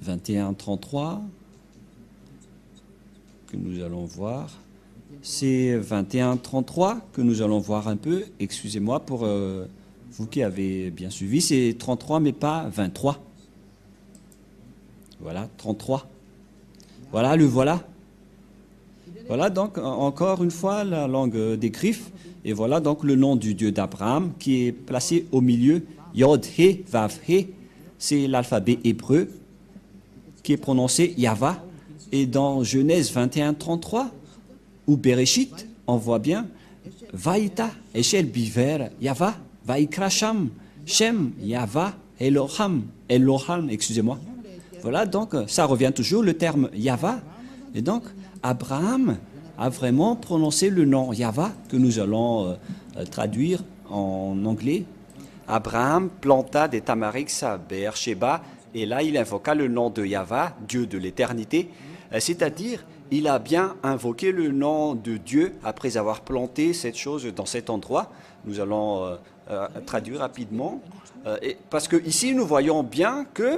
« 21-33 » que nous allons voir. C'est 21-33 que nous allons voir un peu. Excusez-moi pour vous qui avez bien suivi. C'est 33 mais pas 23. Voilà, 33. Voilà, le voilà. Voilà donc encore une fois la langue des griffes. Et voilà donc le nom du Dieu d'Abraham qui est placé au milieu. Yod, He, Vav, He. C'est l'alphabet hébreu qui est prononcé Yahva. Et dans Genèse 21-33, ou Bereshit, on voit bien Vaïta, Eshel Biver, Yahva, Vaikra Sham, Shem, Yahva, Eloham, excusez-moi. Voilà, donc ça revient toujours, le terme Yahva. Et donc, Abraham a vraiment prononcé le nom Yahva, que nous allons traduire en anglais. Abraham planta des tamariks à Beersheba, et là il invoqua le nom de Yahva, Dieu de l'éternité, c'est-à-dire il a bien invoqué le nom de Dieu après avoir planté cette chose dans cet endroit. Nous allons traduire rapidement, parce que ici nous voyons bien que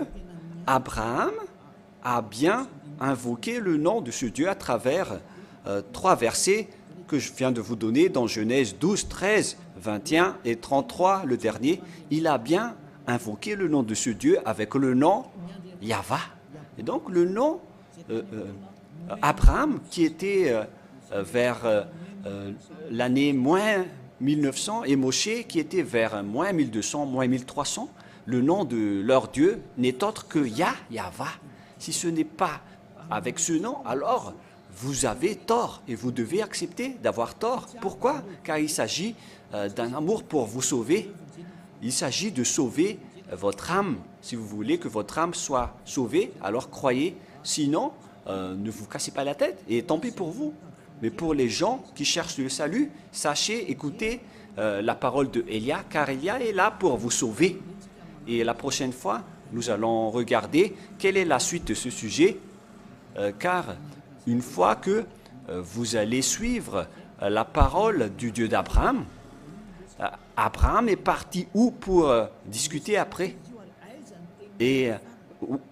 Abraham a bien invoqué le nom de ce Dieu à travers 3 versets que je viens de vous donner dans Genèse 12, 13, 21 et 33, le dernier. Il a bien invoqué le nom de ce Dieu avec le nom Yahva. Et donc le nom Abraham, qui était vers l'année moins 1900, et Moshe, qui était vers moins 1200, moins 1300, le nom de leur Dieu n'est autre que Yahva. Si ce n'est pas avec ce nom, alors vous avez tort et vous devez accepter d'avoir tort. Pourquoi? Car il s'agit d'un amour pour vous sauver. Il s'agit de sauver votre âme. Si vous voulez que votre âme soit sauvée, alors croyez. Sinon, ne vous cassez pas la tête et tant pis pour vous. Mais pour les gens qui cherchent le salut, sachez, écoutez la parole de Élia, car Élia est là pour vous sauver. Et la prochaine fois, nous allons regarder quelle est la suite de ce sujet, car une fois que vous allez suivre la parole du Dieu d'Abraham, Abraham est parti où pour discuter après? Et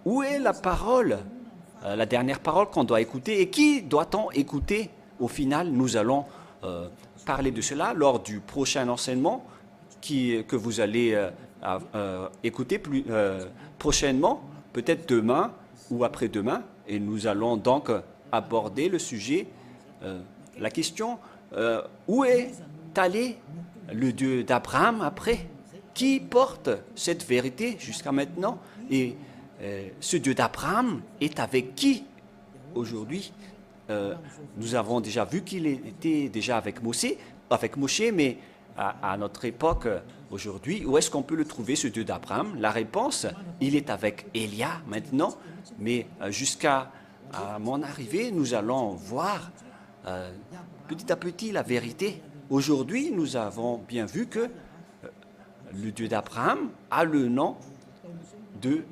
où est la parole, la dernière parole qu'on doit écouter? Et qui doit-on écouter? Au final, nous allons parler de cela lors du prochain enseignement que vous allez écouter prochainement, peut-être demain ou après-demain. Et nous allons donc aborder le sujet, la question, où est allé le Dieu d'Abraham après? Qui porte cette vérité jusqu'à maintenant? Et ce Dieu d'Abraham est avec qui aujourd'hui? Nous avons déjà vu qu'il était déjà avec Moshe, mais à notre époque, aujourd'hui, où est-ce qu'on peut le trouver, ce Dieu d'Abraham? La réponse, il est avec Élia maintenant, mais jusqu'à mon arrivée, nous allons voir petit à petit la vérité. Aujourd'hui, nous avons bien vu que le Dieu d'Abraham a le nom de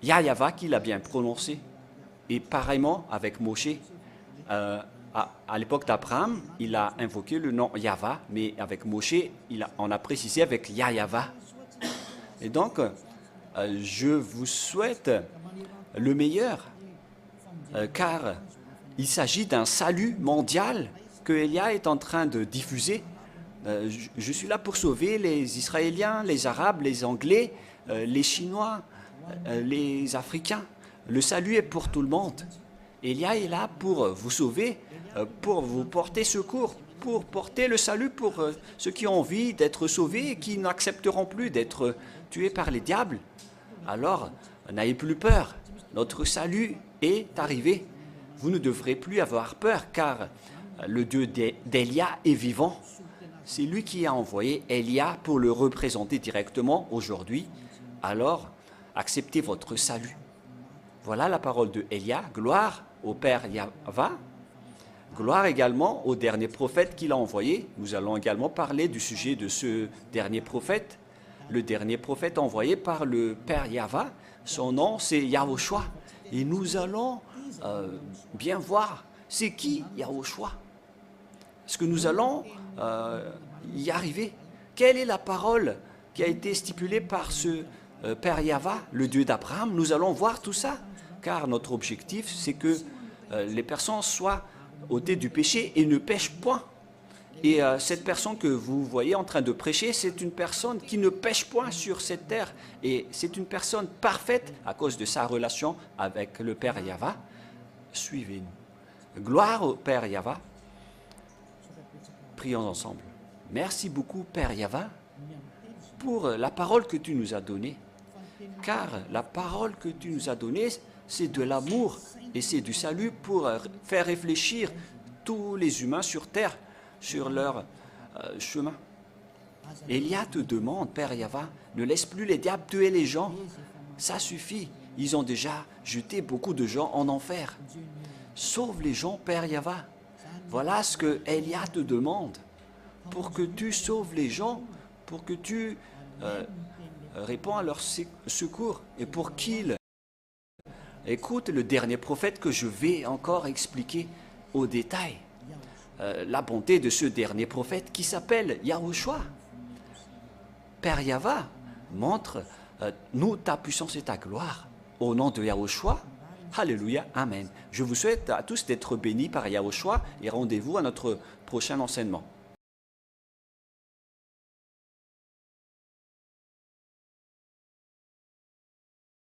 Yahva qu'il a bien prononcé. Et pareillement avec Moshe, à l'époque d'Abraham, il a invoqué le nom Yahva, mais avec Moshe, on a précisé avec Yahva. Et donc, je vous souhaite le meilleur, car il s'agit d'un salut mondial que Elia est en train de diffuser. Je suis là pour sauver les Israéliens, les Arabes, les Anglais, les Chinois, les Africains. Le salut est pour tout le monde. Elia est là pour vous sauver, pour vous porter secours, pour porter le salut pour ceux qui ont envie d'être sauvés et qui n'accepteront plus d'être tués par les diables. Alors, n'ayez plus peur. Notre salut est arrivé. Vous ne devrez plus avoir peur, car le Dieu d'Elia est vivant. C'est lui qui a envoyé Elia pour le représenter directement aujourd'hui. Alors, acceptez votre salut. Voilà la parole de Elia. Gloire au Père Yahva. Gloire également au dernier prophète qu'il a envoyé. Nous allons également parler du sujet de ce dernier prophète. Le dernier prophète envoyé par le Père Yahva. Son nom, c'est Yahushua. Et nous allons bien voir, c'est qui Yahushua? Est-ce que nous allons y arriver? Quelle est la parole qui a été stipulée par ce Père Yahva, le Dieu d'Abraham? Nous allons voir tout ça, car notre objectif, c'est que les personnes soient ôtées du péché et ne pêchent point. Et cette personne que vous voyez en train de prêcher, c'est une personne qui ne pêche point sur cette terre. Et c'est une personne parfaite à cause de sa relation avec le Père Yahva. Suivez-nous. Gloire au Père Yahva. Prions ensemble. Merci beaucoup, Père Yahva, pour la parole que tu nous as donnée. Car la parole que tu nous as donnée, c'est de l'amour et c'est du salut pour faire réfléchir tous les humains sur terre, sur leur chemin. Elia te demande, Père Yahva, ne laisse plus les diables tuer les gens. Ça suffit. Ils ont déjà jeté beaucoup de gens en enfer. Sauve les gens, Père Yahva. Voilà ce que Elia te demande. Pour que tu sauves les gens, pour que tu réponds à leur secours et pour qu'ils écoutent le dernier prophète que je vais encore expliquer au détail. La bonté de ce dernier prophète qui s'appelle Yahushua. Père Yahva, montre-nous ta puissance et ta gloire. Au nom de Yahushua, Alléluia, Amen. Je vous souhaite à tous d'être bénis par Yahushua et rendez-vous à notre prochain enseignement.